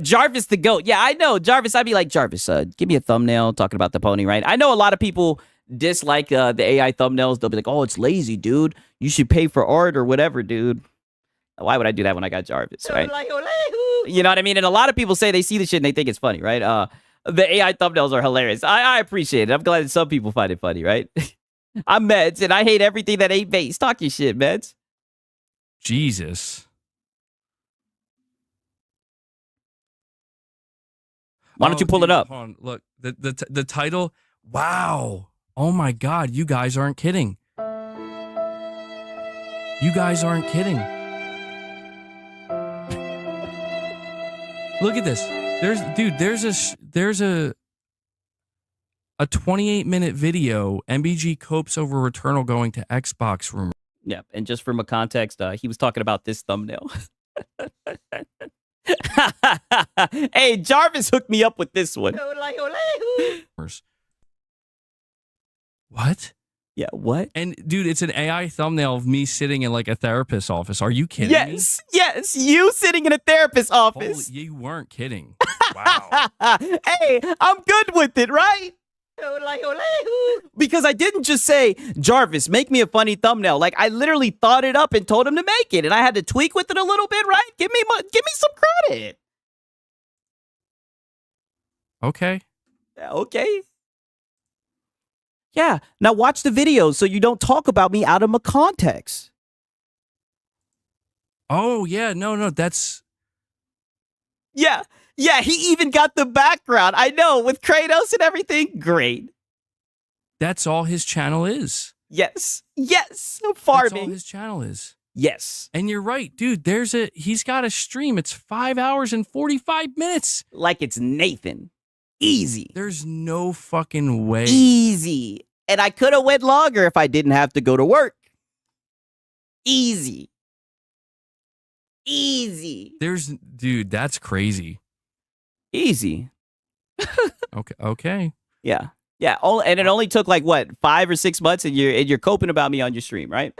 Jarvis the GOAT. Yeah, I know. Jarvis, I'd be like, Jarvis, give me a thumbnail talking about the pony, right? I know a lot of people dislike the AI thumbnails. They'll be like, oh, it's lazy, dude. You should pay for art or whatever, dude. Why would I do that when I got Jarvis, right? You know what I mean? And a lot of people say they see the shit and they think it's funny, right? The AI thumbnails are hilarious. I appreciate it. I'm glad that some people find it funny, right? I'm Meds, and I hate everything that ain't base. Talk your shit, Meds. Jesus. Why don't you pull it up? Hold on. Look, the title. Wow. Oh my God. You guys aren't kidding. You guys aren't kidding. Look at this. There's a 28-minute video. MBG copes over Returnal going to Xbox room. Yeah, and just from a context, he was talking about this thumbnail. Hey, Jarvis hooked me up with this one. What? Yeah, what? And dude, it's an AI thumbnail of me sitting in like a therapist's office. Are you kidding me? Yes, you sitting in a therapist's office. Holy, you weren't kidding. Wow. Hey, I'm good with it, right? Because I didn't just say, Jarvis, make me a funny thumbnail. Like, I literally thought it up and told him to make it, and I had to tweak with it a little bit, right? Give me some credit. Okay. Okay. Yeah. Now watch the videos so you don't talk about me out of my context. Oh, yeah. No, that's... Yeah. Yeah, he even got the background. I know, with Kratos and everything. Great. That's all his channel is. Yes. Farming. That's all his channel is. Yes. And you're right, dude. He's got a stream. It's 5 hours and 45 minutes. Like it's Nathan. Easy. There's no fucking way. Easy. And I could have went longer if I didn't have to go to work. Easy. Dude, that's crazy. Easy. Okay. Yeah. And it only took like what, 5 or 6 months, and you're coping about me on your stream, right?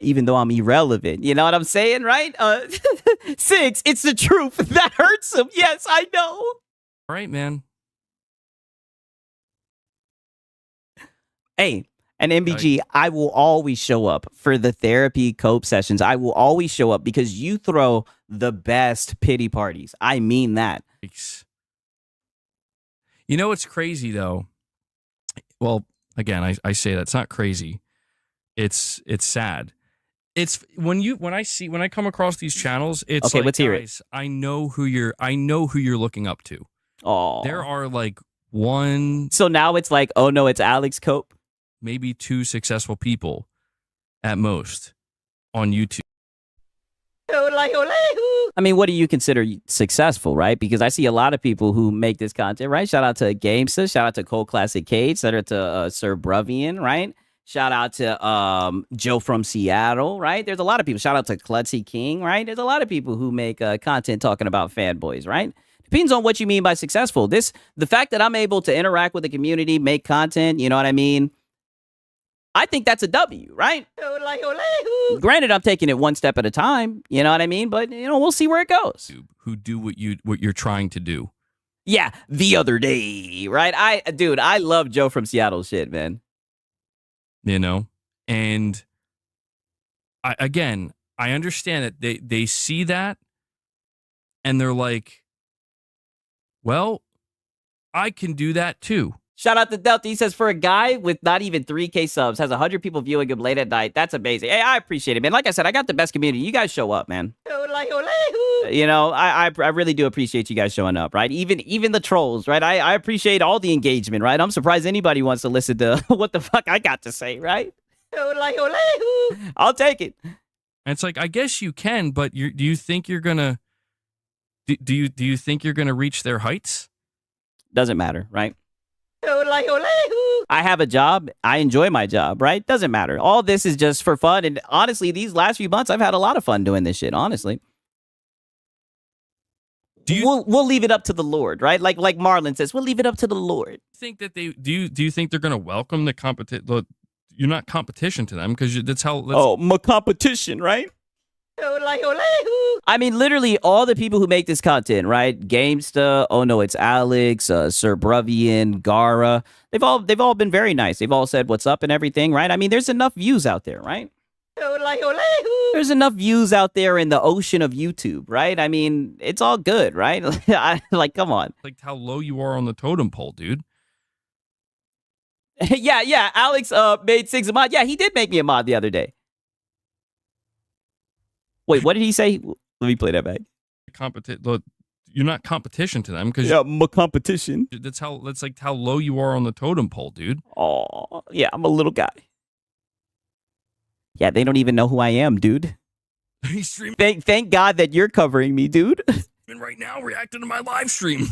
Even though I'm irrelevant, you know what I'm saying, right? 6, it's the truth. That hurts him. Yes, I know. All right, man. Hey, and MBG, I will always show up for the therapy cope sessions. I will always show up because you throw the best pity parties. I mean that. You know what's crazy though? Well, again, I say that it's not crazy. It's sad. It's when I come across these channels, it's okay. Like, let's hear guys, it. I know who you're looking up to. Oh, there are like one. So now it's like, oh no, it's Alex Cope. Maybe 2 successful people at most on YouTube. I mean, what do you consider successful, right? Because I see a lot of people who make this content, right? Shout out to Gamesta, shout out to Cold Classic Cage, shout out to Sir Bruvian, right? Shout out to Joe from Seattle, right? There's a lot of people. Shout out to Klutzy King, right? There's a lot of people who make content talking about fanboys, right? Depends on what you mean by successful. The fact that I'm able to interact with the community, make content, you know what I mean? I think that's a W, right? Granted, I'm taking it one step at a time, you know what I mean? But, we'll see where it goes. Who do what you're trying to do. Yeah, the other day, right? I love Joe from Seattle shit, man. And I understand that they see that and they're like, well, I can do that too. Shout out to Delta. He says, for a guy with not even 3K subs, has 100 people viewing him late at night. That's amazing. Hey, I appreciate it, man. Like I said, I got the best community. You guys show up, man. I really do appreciate you guys showing up, right? Even the trolls, right? I appreciate all the engagement, right? I'm surprised anybody wants to listen to what the fuck I got to say, right? I'll take it. And it's like, I guess you can, but do you think you're gonna do you think you're gonna reach their heights? Doesn't matter, right? I have a job. I enjoy my job, right? Doesn't matter. All this is just for fun. And honestly, these last few months, I've had a lot of fun doing this shit, honestly. We'll leave it up to the Lord, right? Like Marlon says, we'll leave it up to the Lord. Think that do you think they're going to welcome the competition? You're not competition to them because that's how. My competition, right? I mean, literally all the people who make this content, right? Gamesta, oh no, it's Alex, Sir Bruvian, Gara. They've all been very nice. They've all said what's up and everything, right? I mean, there's enough views out there, right? There's enough views out there in the ocean of YouTube, right? I mean, it's all good, right? Come on. Like how low you are on the totem pole, dude. Yeah. Alex made Siggs a mod. Yeah, he did make me a mod the other day. Wait, what did he say? Let me play that back. You're not competition to them because my competition. That's like how low you are on the totem pole, dude. Oh, yeah, I'm a little guy. Yeah, they don't even know who I am, dude. He's streaming. Thank God that you're covering me, dude. And right now, reacting to my live stream.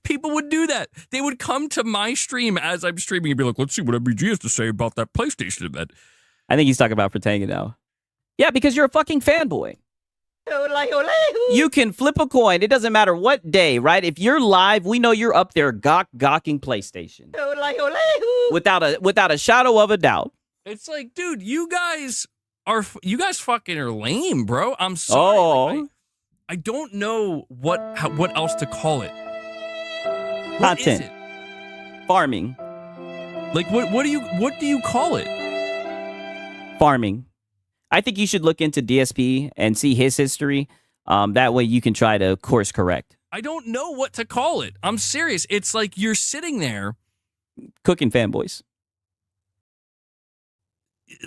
People would do that. They would come to my stream as I'm streaming and be like, let's see what MBG has to say about that PlayStation event. I think he's talking about Fratanga now. Yeah, because you're a fucking fanboy. You can flip a coin. It doesn't matter what day, right? If you're live, we know you're up there gawking PlayStation. Without a shadow of a doubt. It's like, dude, you guys fucking are lame, bro. I'm sorry. Oh. Like, I don't know what else to call it. What is Content. it? Farming. Like what do you call it? Farming. I think you should look into DSP and see his history. That way you can try to course correct. I don't know what to call it. I'm serious. It's like you're sitting there Cooking fanboys.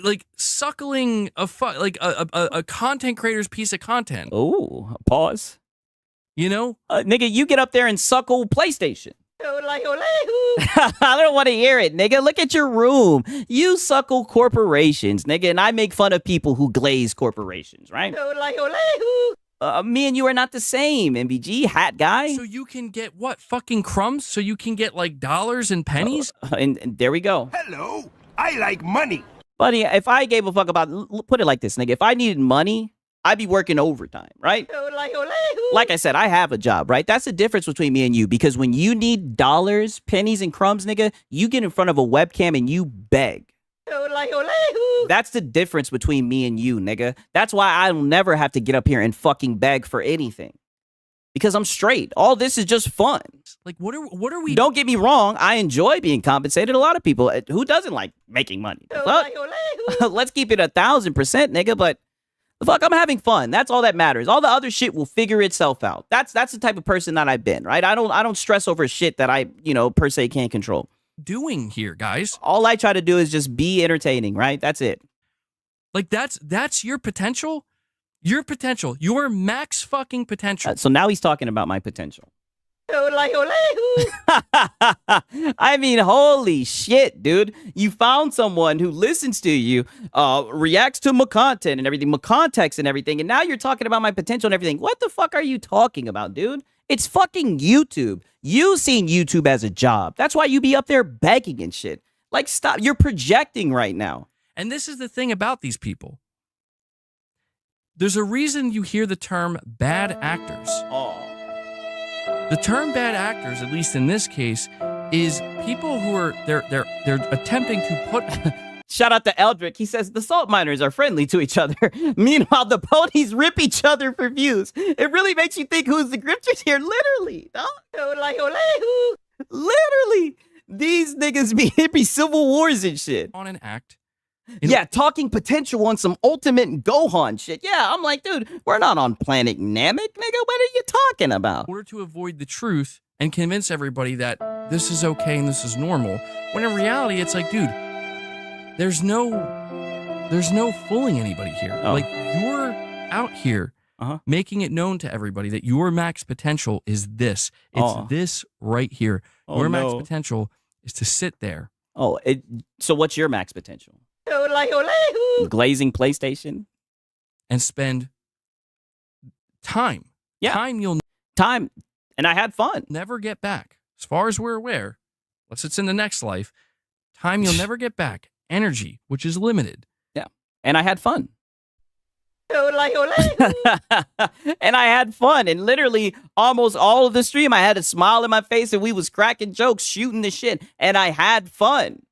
like suckling a content creator's piece of content. Oh, pause. You know? Nigga, you get up there and suckle PlayStation. I don't want to hear it, nigga. Look at your room. You suckle corporations, nigga, and I make fun of people who glaze corporations, right? Me and you are not the same, MBG, hat guy. So you can get what? Fucking crumbs? So you can get like dollars and pennies? And there we go. Hello, I like money. Buddy, if I gave a fuck about, put it like this, nigga. If I needed money, I'd be working overtime, right? Like I said, I have a job, right? That's the difference between me and you, because when you need dollars, pennies, and crumbs, nigga, you get in front of a webcam and you beg. That's the difference between me and you, nigga. That's why I'll never have to get up here and fucking beg for anything. Because I'm straight. All this is just fun. Like what are we Don't get me wrong, I enjoy being compensated. A lot of people, who doesn't like making money? Fuck? Let's keep it 1,000%, nigga, but fuck, I'm having fun. That's all that matters. All the other shit will figure itself out. That's the type of person that I've been, right? I don't stress over shit that I, per se can't control. doing here, guys? All I try to do is just be entertaining, right? That's it. Like that's your potential? Your potential. Your max fucking potential. So now he's talking about my potential. I mean, holy shit, dude. You found someone who listens to you, reacts to my content and everything, my context and everything, and now you're talking about my potential and everything. What the fuck are you talking about, dude? It's fucking YouTube. You seen YouTube as a job. That's why you be up there begging and shit. Like, stop. You're projecting right now. And this is the thing about these people. There's a reason you hear the term bad actors. Oh. The term bad actors, at least in this case, is people who are they're attempting to put Shout out to Eldrick. He says the salt miners are friendly to each other. Meanwhile, the ponies rip each other for views. It really makes you think who's the grifters here. Literally. Literally. These niggas be civil wars and shit. on an act. Yeah, talking potential on some ultimate Gohan shit. Yeah, I'm like, dude, we're not on planet Namek, nigga. What are you talking about? In order to avoid the truth and convince everybody that this is okay and this is normal, when in reality it's like, dude, there's no fooling anybody here. Oh. Like, you're out here making it known to everybody that your max potential is this. It's this right here. Your max potential is to sit there. So what's your max potential? Glazing PlayStation? And spend time. Yeah. Time and I had fun. never get back. As far as we're aware, unless it's in the next life, time you'll never get back. Energy, which is limited. Yeah. And I had fun. And I had fun. And literally almost all of the stream, I had a smile in my face and we was cracking jokes, shooting the shit. And I had fun.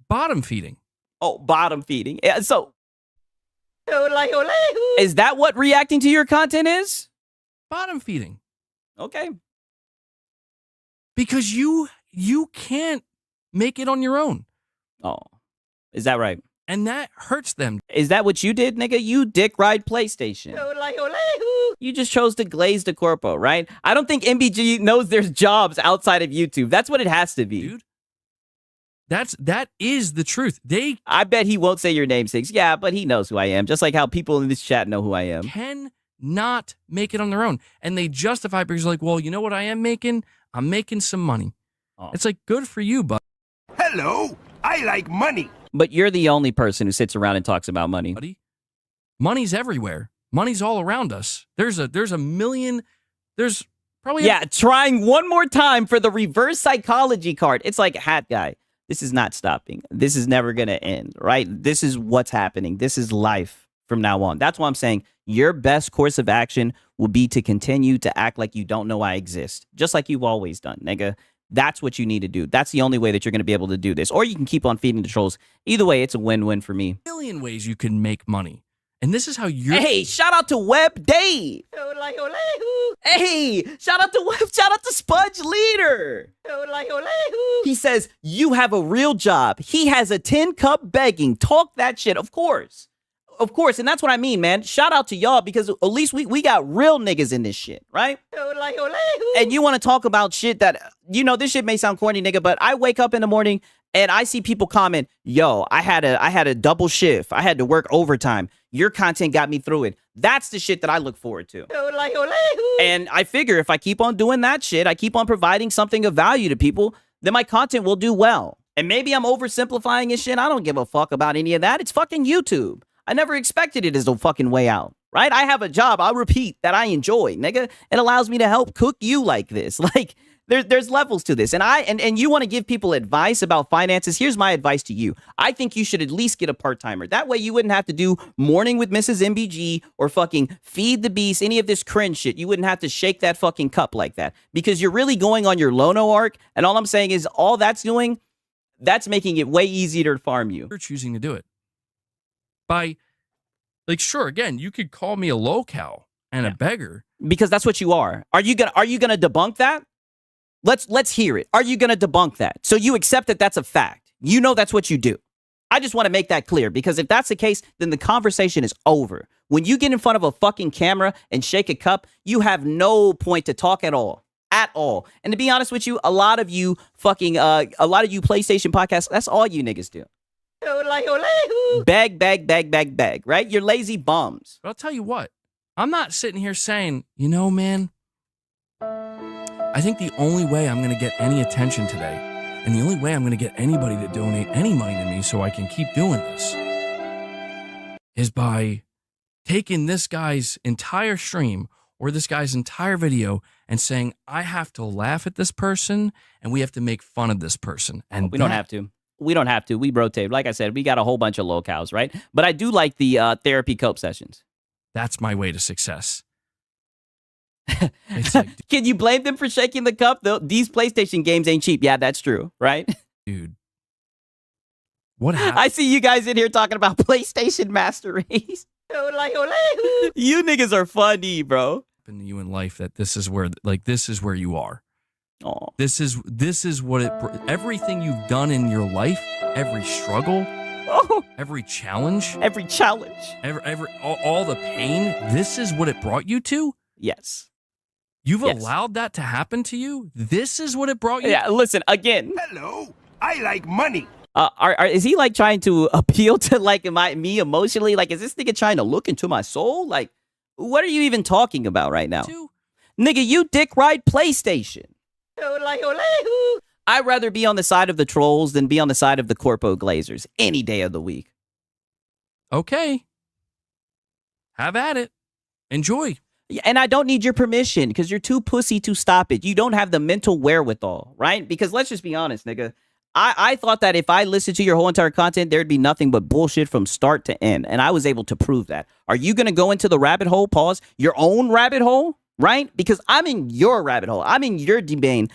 Bottom feeding. Oh, bottom feeding. Yeah, so is that what reacting to your content is? Bottom feeding. Okay. Because you can't make it on your own. Oh, is that right? And that hurts them. Is that what you did, nigga? You dick ride PlayStation. You just chose to glaze the corpo, right? I don't think MBG knows there's jobs outside of YouTube. That's what it has to be. Dude. That is the truth. They I bet he won't say your name, Six. Yeah, but he knows who I am. Just like how people in this chat know who I am. cannot make it on their own. And they justify it because they're like, well, you know what I am making? I'm making some money. Oh. It's like, good for you, bud. Hello, I like money. But you're the only person who sits around and talks about money. Buddy. Money's everywhere. Money's all around us. There's a million. There's probably trying one more time for the reverse psychology card. It's like, hat guy. This is not stopping. This is never going to end, right? This is what's happening. This is life from now on. That's why I'm saying your best course of action will be to continue to act like you don't know I exist, just like you've always done, nigga. That's what you need to do. That's the only way that you're going to be able to do this. Or you can keep on feeding the trolls. Either way, it's a win-win for me. Million ways you can make money. And this is how you're... Hey, shout out to Web Dave. Hey, shout out to Spudge Leader. He says, you have a real job. He has a 10-cup begging. Talk that shit. Of course. Of course. And that's what I mean, man. Shout out to y'all because at least we got real niggas in this shit, right? And you want to talk about shit that, you know, this shit may sound corny, nigga, but I wake up in the morning and I see people comment, yo, I had a double shift. I had to work overtime. Your content got me through it. That's the shit that I look forward to. And I figure if I keep on doing that shit, I keep on providing something of value to people, then my content will do well. And maybe I'm oversimplifying and shit. I don't give a fuck about any of that. It's fucking YouTube. I never expected it as the fucking way out, right? I have a job, I'll repeat, that I enjoy, nigga. It allows me to help cook you like this. Like, there's levels to this. And you want to give people advice about finances. Here's my advice to you. I think you should at least get a part-timer. That way you wouldn't have to do Morning with Mrs. MBG or fucking Feed the Beast, any of this cringe shit. You wouldn't have to shake that fucking cup like that because you're really going on your Lono arc. And all I'm saying is all that's doing, that's making it way easier to farm you. You're choosing to do it. By, like, sure, again, you could call me a low-cow and a beggar. Because that's what you are. Are you gonna debunk that? Let's hear it. Are you gonna debunk that? So you accept that that's a fact. You know that's what you do. I just want to make that clear because if that's the case, then the conversation is over. When you get in front of a fucking camera and shake a cup, you have no point to talk at all. At all. And to be honest with you, a lot of you PlayStation podcasts, that's all you niggas do. Beg, right? You're lazy bums. But I'll tell you what, I'm not sitting here saying, you know, man, I think the only way I'm going to get any attention today and the only way I'm going to get anybody to donate any money to me so I can keep doing this is by taking this guy's entire stream or this guy's entire video and saying, I have to laugh at this person and we have to make fun of this person. And we don't have to. We don't have to. We rotate. Like I said, we got a whole bunch of locals, right? But I do like the therapy cope sessions. That's my way to success. It's like, can you blame them for shaking the cup? Though these PlayStation games ain't cheap. Yeah, that's true, right? Dude, what happened? I see you guys in here talking about PlayStation Master Race. You niggas are funny, bro. In you in life that this is where you are. Oh, this is what everything you've done in your life, every struggle, every challenge, all the pain. This is what it brought you to. Yes. You've allowed that to happen to you? This is what it brought you to? Listen, again. Hello, I like money. Is he like trying to appeal to like me emotionally? Like, is this nigga trying to look into my soul? Like, what are you even talking about right now? Nigga, you dick ride PlayStation. I'd rather be on the side of the trolls than be on the side of the corpo glazers any day of the week. Okay. Have at it. Enjoy. And I don't need your permission because you're too pussy to stop it. You don't have the mental wherewithal, right? Because let's just be honest, nigga. I thought that if I listened to your whole entire content, there'd be nothing but bullshit from start to end. And I was able to prove that. Are you going to go into the rabbit hole, your own rabbit hole, right? Because I'm in your rabbit hole. I'm in your domain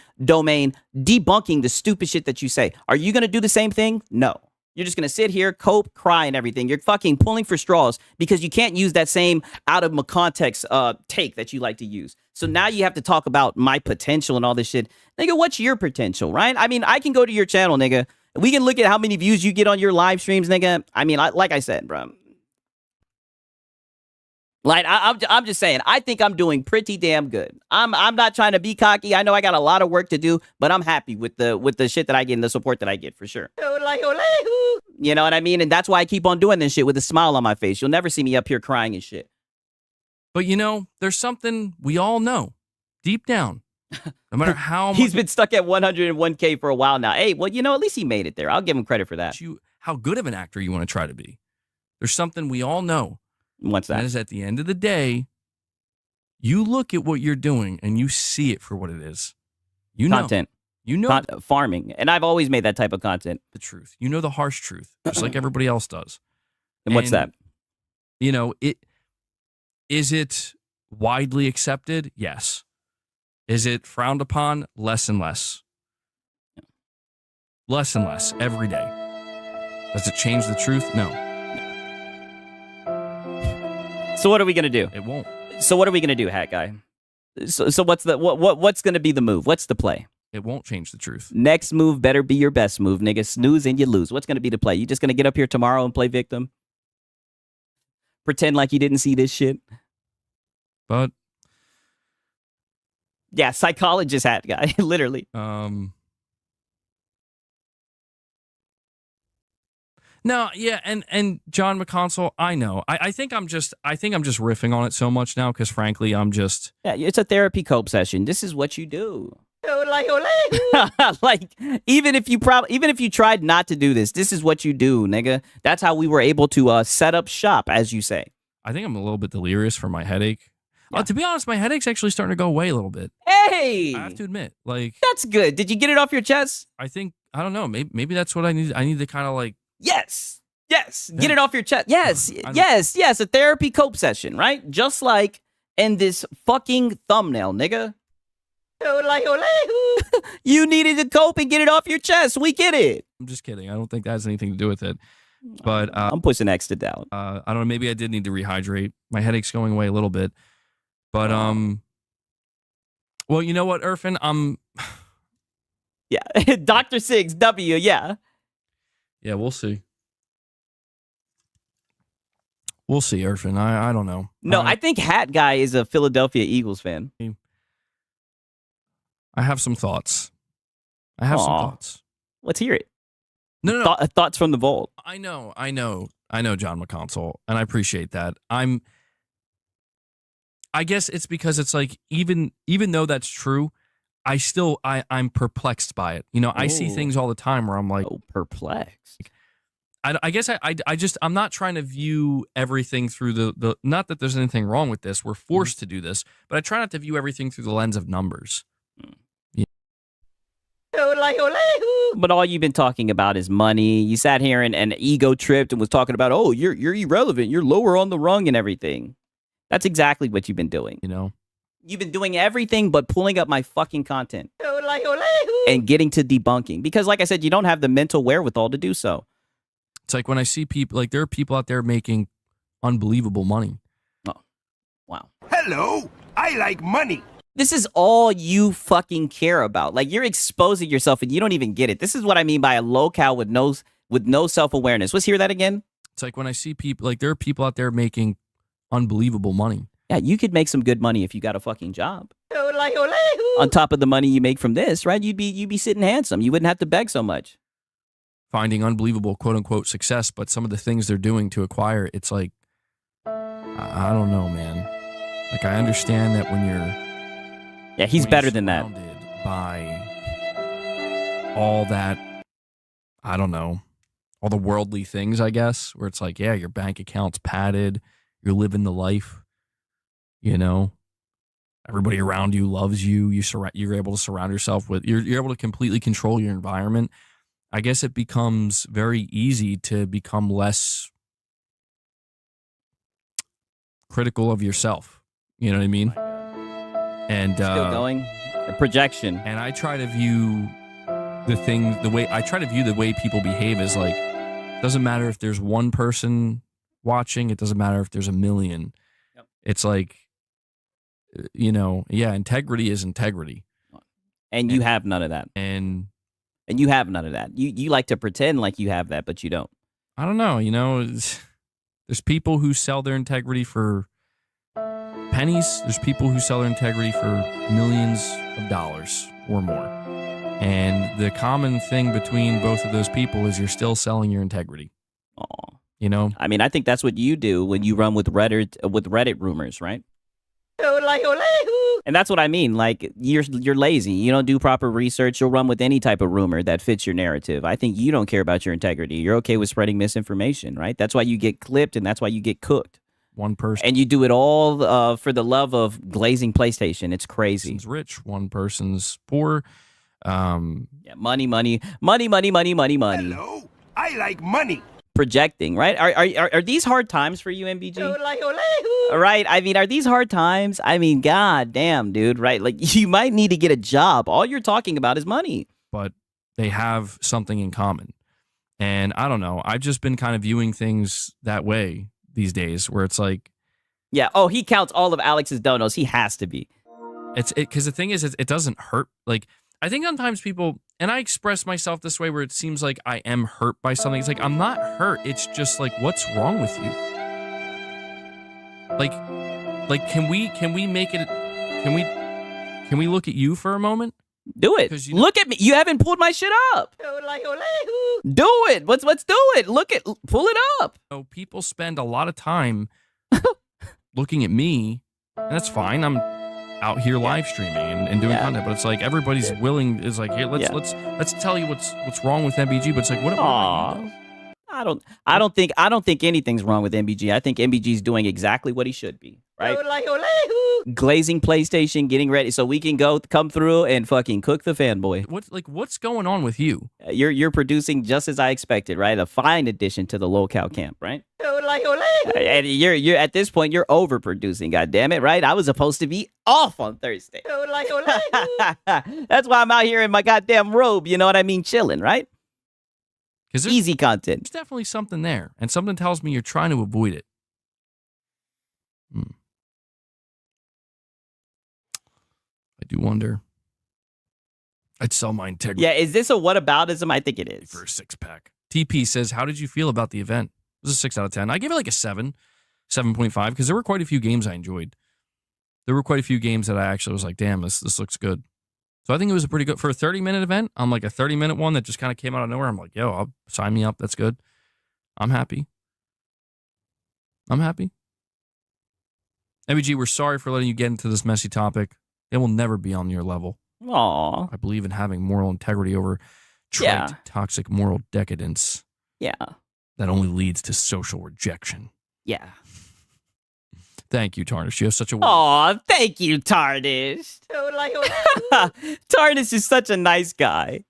debunking the stupid shit that you say. Are you going to do the same thing? No. You're just going to sit here, cope, cry, and everything. You're fucking pulling for straws because you can't use that same out of context take that you like to use. So now you have to talk about my potential and all this shit. Nigga, what's your potential, right? I mean, I can go to your channel, nigga. We can look at how many views you get on your live streams, nigga. I mean, like I said, bro. Like, I'm just saying, I think I'm doing pretty damn good. I'm not trying to be cocky. I know I got a lot of work to do, but I'm happy with the shit that I get and the support that I get for sure. You know what I mean? And that's why I keep on doing this shit with a smile on my face. You'll never see me up here crying and shit. But you know, there's something we all know deep down. No matter how much he's been stuck at 101K for a while now. Hey, well, you know, at least he made it there. I'll give him credit for that. How good of an actor you want to try to be. There's something we all know. What's that? That is at the end of the day, you look at what you're doing and you see it for what it is. You know. Content. You know. Farming. And I've always made that type of content. The truth. You know the harsh truth, just like everybody else does. And what's that? Is it widely accepted? Yes. Is it frowned upon? Less and less. Less and less every day. Does it change the truth? No. So what are we gonna do? It won't. So what are we gonna do, Hat Guy? So what's gonna be the move? What's the play? It won't change the truth. Next move better be your best move, nigga. Snooze and you lose. What's gonna be the play? You just gonna get up here tomorrow and play victim? Pretend like you didn't see this shit? But yeah, psychologist Hat Guy, literally. No, yeah, and John McConsole, I know. I think I'm just riffing on it so much now because frankly, I'm just it's a therapy cope session. This is what you do. Like even if you tried not to do this is what you do, nigga. That's how we were able to set up shop, as you say. I think I'm a little bit delirious from my headache. Yeah. To be honest, my headache's actually starting to go away a little bit. Hey, I have to admit, like that's good. Did you get it off your chest? I don't know. Maybe that's what I need. I need to kind of like. Yes. Get it off your chest. Yes. A therapy cope session, right? Just like in this fucking thumbnail, nigga. You needed to cope and get it off your chest. We get it. I'm just kidding. I don't think that has anything to do with it. But I'm pushing X to doubt. I don't know. Maybe I did need to rehydrate. My headache's going away a little bit. But well, you know what, Irfan? Yeah, Dr. Siggs, W. Yeah. Yeah, we'll see. We'll see, Irfan. I don't know. No, I think Hat Guy is a Philadelphia Eagles fan. I have some thoughts. Some thoughts. Let's hear it. No. Thoughts from the vault. I know, John McConsole, and I appreciate that. I guess it's because it's like even though that's true, I'm perplexed by it. I see things all the time where I'm like, perplexed. I guess I'm not trying to view everything through the not that there's anything wrong with this. We're forced to do this, but I try not to view everything through the lens of numbers. Yeah. But all you've been talking about is money. You sat here and ego tripped and was talking about, oh, you're irrelevant. You're lower on the rung and everything. That's exactly what you've been doing. You've been doing everything but pulling up my fucking content and getting to debunking. Because like I said, you don't have the mental wherewithal to do so. It's like when I see people, like there are people out there making unbelievable money. Oh, wow. Hello, I like money. This is all you fucking care about. Like you're exposing yourself and you don't even get it. This is what I mean by a locale with no self-awareness. Let's hear that again. It's like when I see people, like there are people out there making unbelievable money. Yeah, you could make some good money if you got a fucking job. On top of the money you make from this, right? You'd be sitting handsome. You wouldn't have to beg so much. Finding unbelievable quote unquote success, but some of the things they're doing to acquire, it's like, I don't know, man. Like I understand that when you're he's better than that. By all that, I don't know, all the worldly things, I guess, where it's like, yeah, your bank account's padded, you're living the life, everybody around you loves you, you're able to surround yourself with, you're able to completely control your environment. I guess it becomes very easy to become less critical of yourself. You know what I mean? And still going. A projection. And I try to view the way people behave is like, it doesn't matter if there's one person watching, it doesn't matter if there's a million. Yep. It's like, integrity is integrity. And you have none of that. And you have none of that. You like to pretend like you have that, but you don't. I don't know. There's people who sell their integrity for pennies. There's people who sell their integrity for millions of dollars or more. And the common thing between both of those people is you're still selling your integrity. Aw. I mean, I think that's what you do when you run with Reddit rumors, right? And that's what I mean. Like you're lazy. You don't do proper research. You'll run with any type of rumor that fits your narrative. I think you don't care about your integrity. You're okay with spreading misinformation, right? That's why you get clipped and that's why you get cooked. One person. And you do it all for the love of glazing PlayStation. It's crazy. One person's rich. One person's poor. Money. Hello, I like money. projecting, right? Are these hard times for you, MBG? Right? I mean, are these hard times? I mean, god damn, dude, right? Like, you might need to get a job. All you're talking about is money. But they have something in common. And I don't know. I've just been kind of viewing things that way these days, where it's like, yeah. Oh, he counts all of Alex's donos. He has to be. Because the thing is, it doesn't hurt. Like, I think sometimes people, and I express myself this way where it seems like I am hurt by something. It's like, I'm not hurt. It's just like, what's wrong with you? Like, can we make it? Can we look at you for a moment? Do it. Look at me. You haven't pulled my shit up. Do it. Let's do it. Pull it up. So people spend a lot of time looking at me, and that's fine. I'm out here live streaming and doing content, but it's like everybody's willing is like, here, let's tell you what's wrong with MBG, but it's like, what about you? I don't think anything's wrong with MBG. I think MBG's doing exactly what he should be, right? Glazing PlayStation, getting ready so we can come through and fucking cook the fanboy. What's going on with you? You're producing just as I expected, right? A fine addition to the locale camp, right? And you're at this point you're overproducing, god damn it, right? I was supposed to be off on Thursday. That's why I'm out here in my goddamn robe, you know what I mean, chilling, right? Because easy content. There's definitely something there, and something tells me you're trying to avoid it. I do wonder. I'd sell my integrity. Yeah, is this a whataboutism? I think it is. For a 6-pack. TP says, how did you feel about the event? It was a 6 out of 10. I gave it like a 7, 7.5, because there were quite a few games I enjoyed. There were quite a few games that I actually was like, damn, this looks good. So I think it was a pretty good, for a 30-minute event, I'm like a 30-minute one that just kind of came out of nowhere. I'm like, yo, I'll sign me up. That's good. I'm happy. MBG, we're sorry for letting you get into this messy topic. It will never be on your level. Aww. I believe in having moral integrity over trite, toxic moral decadence. Yeah. That only leads to social rejection. Yeah. Thank you, Tarnish. You have such a... Aw, thank you, Tarnish. Tarnish is such a nice guy.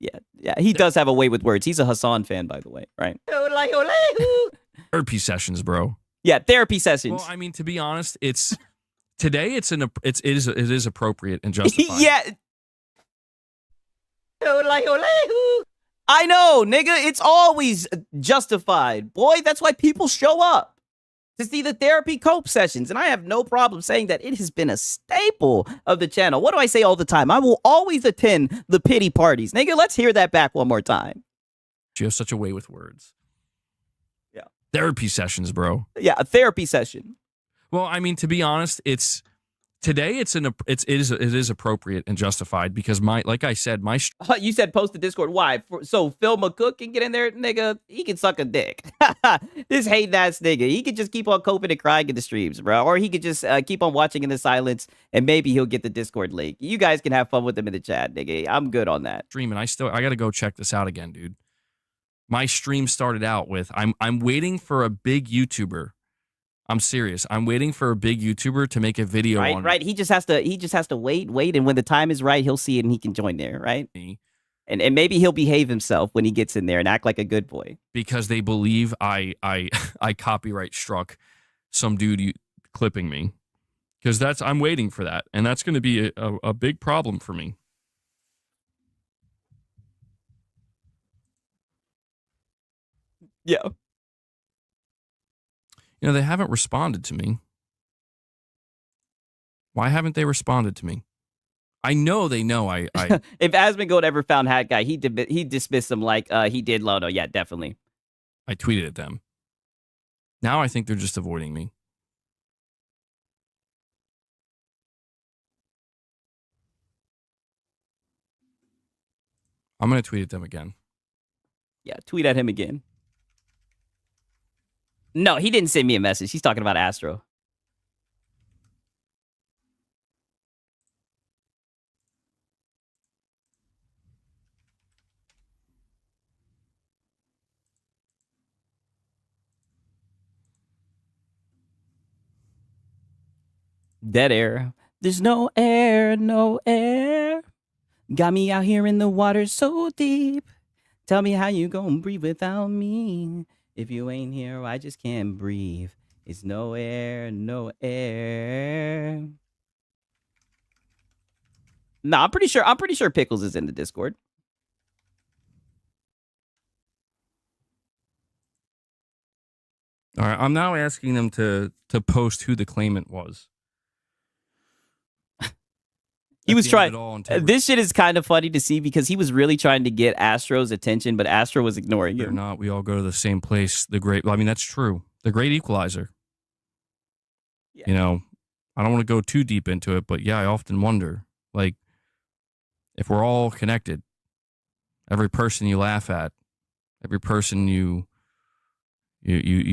Yeah, he does have a way with words. He's a Hassan fan, by the way, right? Therapy sessions, bro. Yeah, therapy sessions. Well, I mean, to be honest, today it is appropriate and justified. Yeah. I know, nigga. It's always justified, boy. That's why people show up to see the therapy cope sessions, and I have no problem saying that it has been a staple of the channel. What do I say all the time? I will always attend the pity parties, nigga. Let's hear that back one more time. You have such a way with words. Yeah. Therapy sessions, bro. Yeah, a therapy session. Well, I mean, to be honest, today it is appropriate and justified because like I said, you said post the Discord. Why? So Phil McCook can get in there, nigga. He can suck a dick. This hating ass nigga. He could just keep on coping and crying in the streams, bro. Or he could just keep on watching in the silence, and maybe he'll get the Discord link. You guys can have fun with him in the chat, nigga. I'm good on that. Stream, and I gotta go check this out again, dude. My stream started out with I'm waiting for a big YouTuber. I'm serious. I'm waiting for a big YouTuber to make a video on right. He just has to wait, and when the time is right, he'll see it and he can join there, right? Me. And maybe he'll behave himself when he gets in there and act like a good boy. Because they believe I copyright struck some dude clipping me. Because I'm waiting for that, and that's going to be a big problem for me. Yeah. You know, they haven't responded to me. Why haven't they responded to me? I know they know I If Asmongold ever found Hat Guy, he dismissed him like he did Lono. Yeah, definitely. I tweeted at them. Now I think they're just avoiding me. I'm going to tweet at them again. Yeah, tweet at him again. No, he didn't send me a message. He's talking about Astro. Dead air. There's no air, no air. Got me out here in the water so deep. Tell me how you gonna breathe without me. If you ain't here, I just can't breathe. It's no air, no air. No, I'm pretty sure Pickles is in the Discord. All right, I'm now asking them to post who the claimant was. He was trying. This This shit is kind of funny to see because he was really trying to get Astro's attention, but Astro was ignoring or him. not, we all go to the same place. I mean, that's true. The great equalizer. Yeah. You know, I don't want to go too deep into it, but yeah, I often wonder, like, if we're all connected, every person you laugh at, every person you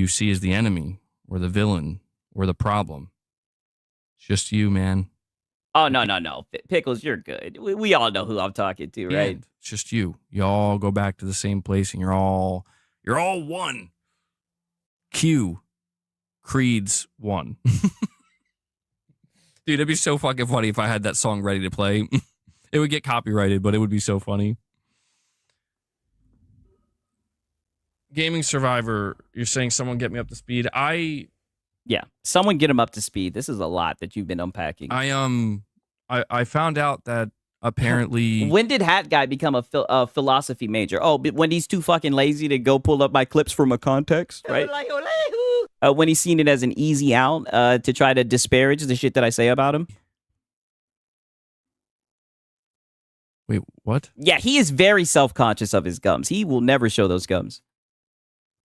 see as the enemy or the villain or the problem, it's just you, man. Oh, no. Pickles, you're good. We all know who I'm talking to, right? And it's just you. You all go back to the same place, and you're all one. Creed's one. Dude, it'd be so fucking funny if I had that song ready to play. It would get copyrighted, but it would be so funny. Gaming Survivor, you're saying someone get me up to speed. Yeah, someone get him up to speed. This is a lot that you've been unpacking. I found out that apparently when did Hat Guy become a philosophy major? Oh, when he's too fucking lazy to go pull up my clips from a context, right? When he's seen it as an easy out to try to disparage the shit that I say about him. Wait, what? Yeah, he is very self-conscious of his gums. He will never show those gums.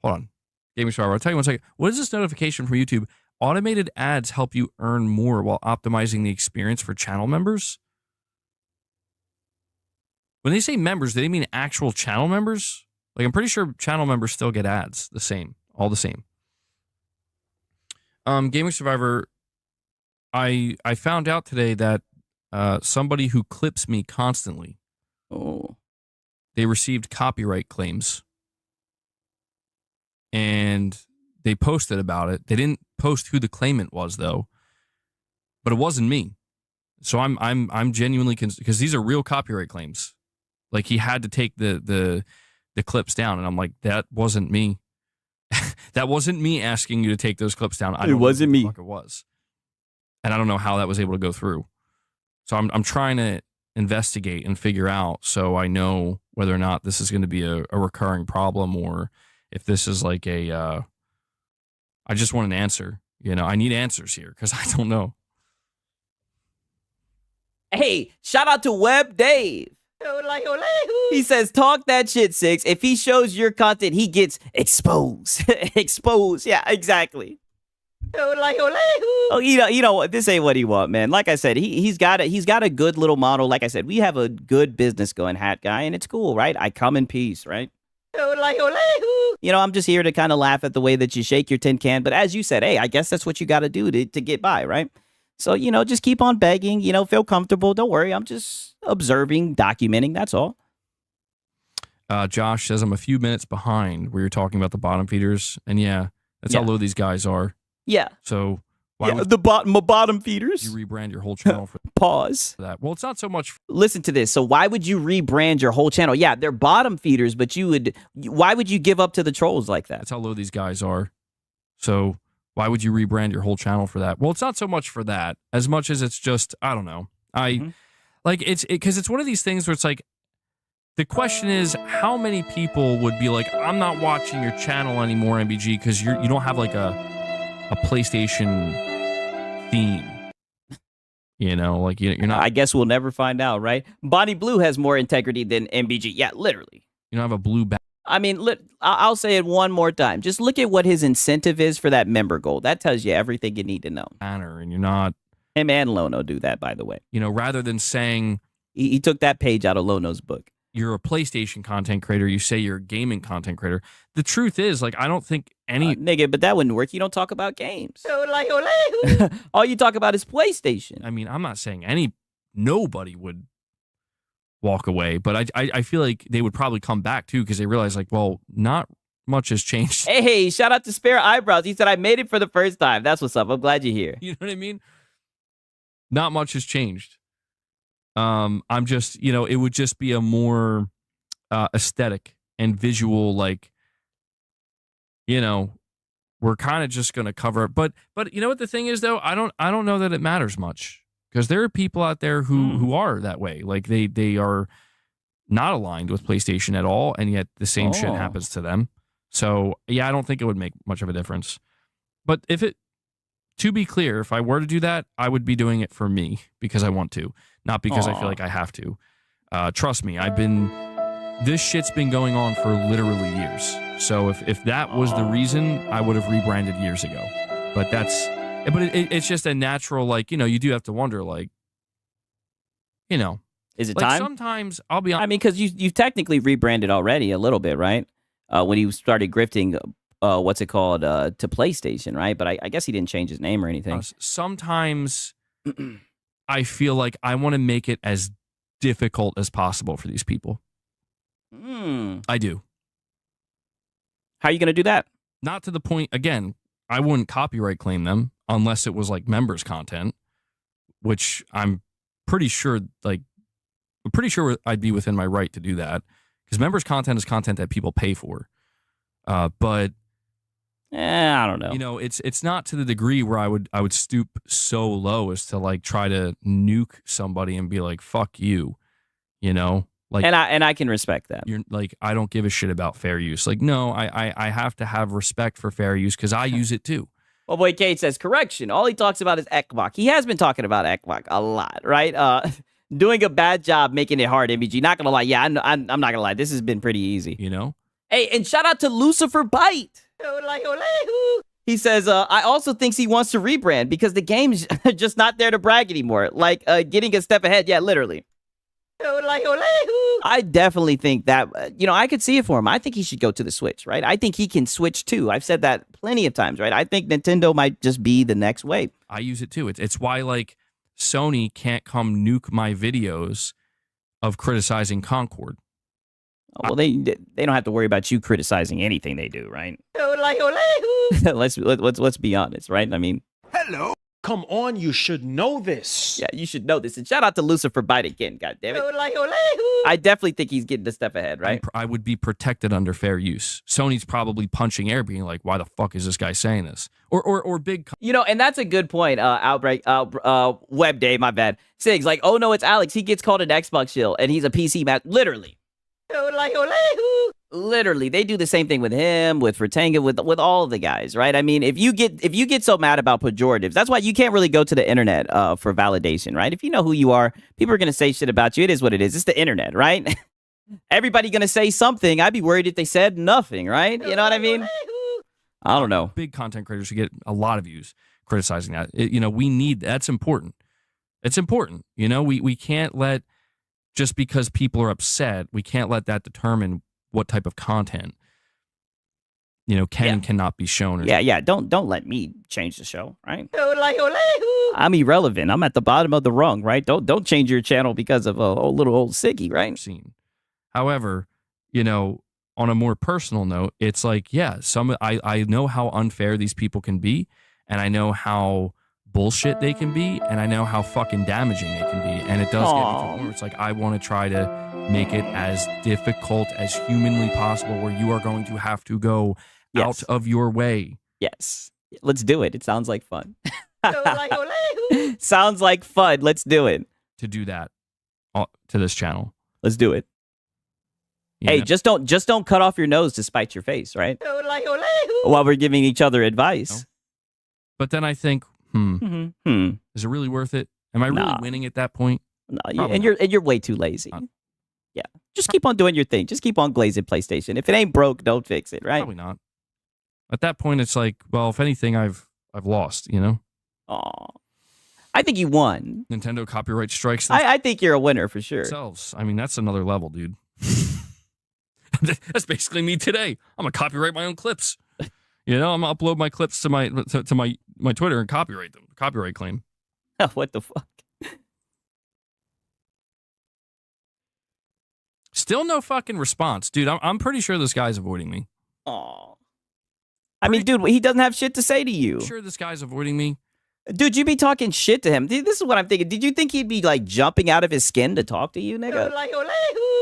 Hold on. Gaming Survivor, I'll tell you one second. What is this notification from YouTube? Automated ads help you earn more while optimizing the experience for channel members? When they say members, do they mean actual channel members? Like, I'm pretty sure channel members still get ads. All the same. Gaming Survivor, I found out today that somebody who clips me constantly, they received copyright claims. And they posted about it. They didn't post who the claimant was, though. But it wasn't me. So I'm genuinely because these are real copyright claims. Like, he had to take the clips down, and I'm like, that wasn't me. That wasn't me asking you to take those clips down. It wasn't me. It was, and I don't know how that was able to go through. So I'm trying to investigate and figure out so I know whether or not this is going to be a recurring problem or if this is like I just want an answer. You know, I need answers here because I don't know. Hey, shout out to Web Dave. He says, talk that shit, Six. If he shows your content, he gets exposed. Exposed. Yeah, exactly. Oh, you know what? This ain't what he want, man. Like I said, he's got a good little model. Like I said, we have a good business going, Hat Guy, and it's cool, right? I come in peace, right? You know, I'm just here to kind of laugh at the way that you shake your tin can. But as you said, hey, I guess that's what you got to do to get by, right? So, you know, just keep on begging, you know, feel comfortable. Don't worry. I'm just observing, documenting. That's all. Josh says I'm a few minutes behind where you're talking about the bottom feeders. And yeah, that's how low these guys are. Yeah. So why would the bottom feeders? you rebrand your whole channel for Pause. that? Well, it's not so much. Listen to this. So why would you rebrand your whole channel? Yeah, they're bottom feeders, but why would you give up to the trolls like that? That's how low these guys are. So why would you rebrand your whole channel for that? Well, it's not so much for that as much as it's just, I don't know. Like because it's one of these things where it's like, the question is, how many people would be like, I'm not watching your channel anymore, MBG, because you don't have like a PlayStation theme. You know, like you're not. I guess we'll never find out, right? Bonnie Blue has more integrity than MBG. Yeah, literally. You don't have a blue back. I mean, I'll say it one more time. Just look at what his incentive is for that member goal. That tells you everything you need to know. Banner, and you're not. Him and Lono do that, by the way. You know, rather than saying he took that page out of Lono's book. You're a PlayStation content creator, you say you're a gaming content creator. The truth is, like, I don't think any nigga, but that wouldn't work. You don't talk about games. All you talk about is PlayStation. I mean, I'm not saying nobody would walk away, but I feel like they would probably come back too because they realize, like, well, not much has changed. Hey, shout out to Spare Eyebrows. He said I made it for the first time. That's what's up. I'm glad you're here. You know what I mean? Not much has changed. I'm just, you know, it would just be a more aesthetic and visual, like, you know, we're kind of just going to cover it. But you know what the thing is, though? I don't know that it matters much, because there are people out there who are that way. Like they are not aligned with PlayStation at all, and yet the same shit happens to them. So yeah, I don't think it would make much of a difference. But to be clear, if I were to do that, I would be doing it for me, because I want to, not because I feel like I have to. Trust me, this shit's been going on for literally years. So if that was the reason, I would have rebranded years ago. But it's just a natural, like, you know, you do have to wonder, like, you know, is it like time? Sometimes I'll be honest. I mean, because you've technically rebranded already a little bit, right? When he started grifting, what's it called, to PlayStation, right? But I guess he didn't change his name or anything. Sometimes I feel like I want to make it as difficult as possible for these people. I do. How are you going to do that? Not to the point, again, I wouldn't copyright claim them unless it was like members content, which I'm pretty sure I'd be within my right to do that, because members content is content that people pay for. But I don't know. You know, it's not to the degree where I would stoop so low as to like try to nuke somebody and be like, fuck you, you know? Like, and I can respect that. You're like, I don't give a shit about fair use. Like, no, I have to have respect for fair use, because I use it too. Well, boy, Kate says, correction. All he talks about is Ekbok. He has been talking about Ekbok a lot, right? Doing a bad job making it hard, MBG. Not going to lie. Yeah, I'm not going to lie. This has been pretty easy. You know? Hey, and shout out to Lucifer Bite. He says, I also thinks he wants to rebrand because the game's just not there to brag anymore. Like getting a step ahead. Yeah, literally. I definitely think that, I could see it for him. I think he should go to the Switch, right? I think he can switch too. I've said that plenty of times, right? I think Nintendo might just be the next wave. I use it too. It's why, like, Sony can't come nuke my videos of criticizing Concord. Well, they don't have to worry about you criticizing anything they do, right? Let's be honest, right? I mean, hello. Come on, you should know this. Yeah, you should know this. And shout out to Lucifer Bite again, goddammit. I definitely think he's getting a step ahead, right? I would be protected under fair use. Sony's probably punching air, being like, why the fuck is this guy saying this? Or big... And that's a good point, Web Day, my bad. Sigs, like, oh no, it's Alex. He gets called an Xbox shill, and he's a PC man. Literally. Literally, they do the same thing with him, with Ratanga, with all of the guys, right? I mean, if you get so mad about pejoratives, that's why you can't really go to the internet for validation, right? If you know who you are, people are gonna say shit about you. It is what it is. It's the internet, right? Everybody gonna say something. I'd be worried if they said nothing, right? You know what I mean? I don't know. Big content creators who get a lot of views criticizing that. We need that's important. It's important. We can't let, just because people are upset, we can't let that determine what type of content can and cannot be shown. Yeah. Don't let me change the show, right? I'm irrelevant. I'm at the bottom of the rung, right? Don't change your channel because of a little old Siggy, right? However, on a more personal note, it's like, yeah, I know how unfair these people can be, and I know how bullshit they can be, and I know how fucking damaging they can be, and it does get me to the point where it's like, I want to try to make it as difficult as humanly possible, where you are going to have to go out of your way. Yes. Let's do it. It sounds like fun. Sounds like fun. Let's do it. To do that to this channel. Let's do it. Hey, just don't cut off your nose to spite your face, right? While we're giving each other advice. No. But then I think, is it really worth it? Am I really winning at that point? No, and you're way too lazy. Yeah, just keep on doing your thing. Just keep on glazing PlayStation. If it ain't broke, don't fix it, right? Probably not. At that point, it's like, well, if anything, I've lost. Aw, I think you won. Nintendo copyright strikes. I think you're a winner for sure. Themselves. I mean, that's another level, dude. That's basically me today. I'm gonna copyright my own clips. I'm gonna upload my clips to my Twitter and copyright them. Copyright claim. What the fuck? Still no fucking response, dude. I'm pretty sure this guy's avoiding me. Aw. I mean, dude, he doesn't have shit to say to you. I'm sure this guy's avoiding me. Dude, you be talking shit to him. Dude, this is what I'm thinking. Did you think he'd be like jumping out of his skin to talk to you, nigga?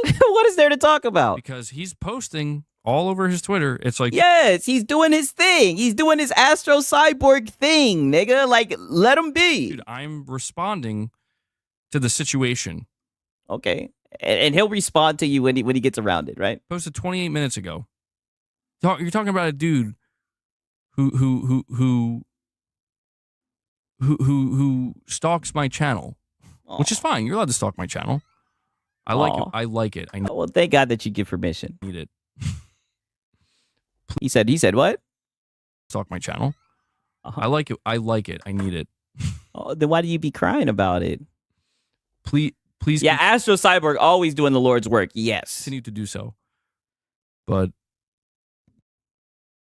What is there to talk about? Because he's posting all over his Twitter. It's like, Yes, he's doing his thing. He's doing his Astro Cyborg thing, nigga. Like, let him be. dude, I'm responding to the situation. Okay. And he'll respond to you when he gets around it, right? Posted 28 minutes ago. You're talking about a dude who stalks my channel, which is fine. You're allowed to stalk my channel. I like it. I like it. I Well, thank God that you give permission. need it. He said what? Stalk my channel. Uh-huh. I like it. I like it. I need it. Oh, then why do you be crying about it? Please. Yeah, Astro Cyborg always doing the Lord's work. Yes. Continue to do so. But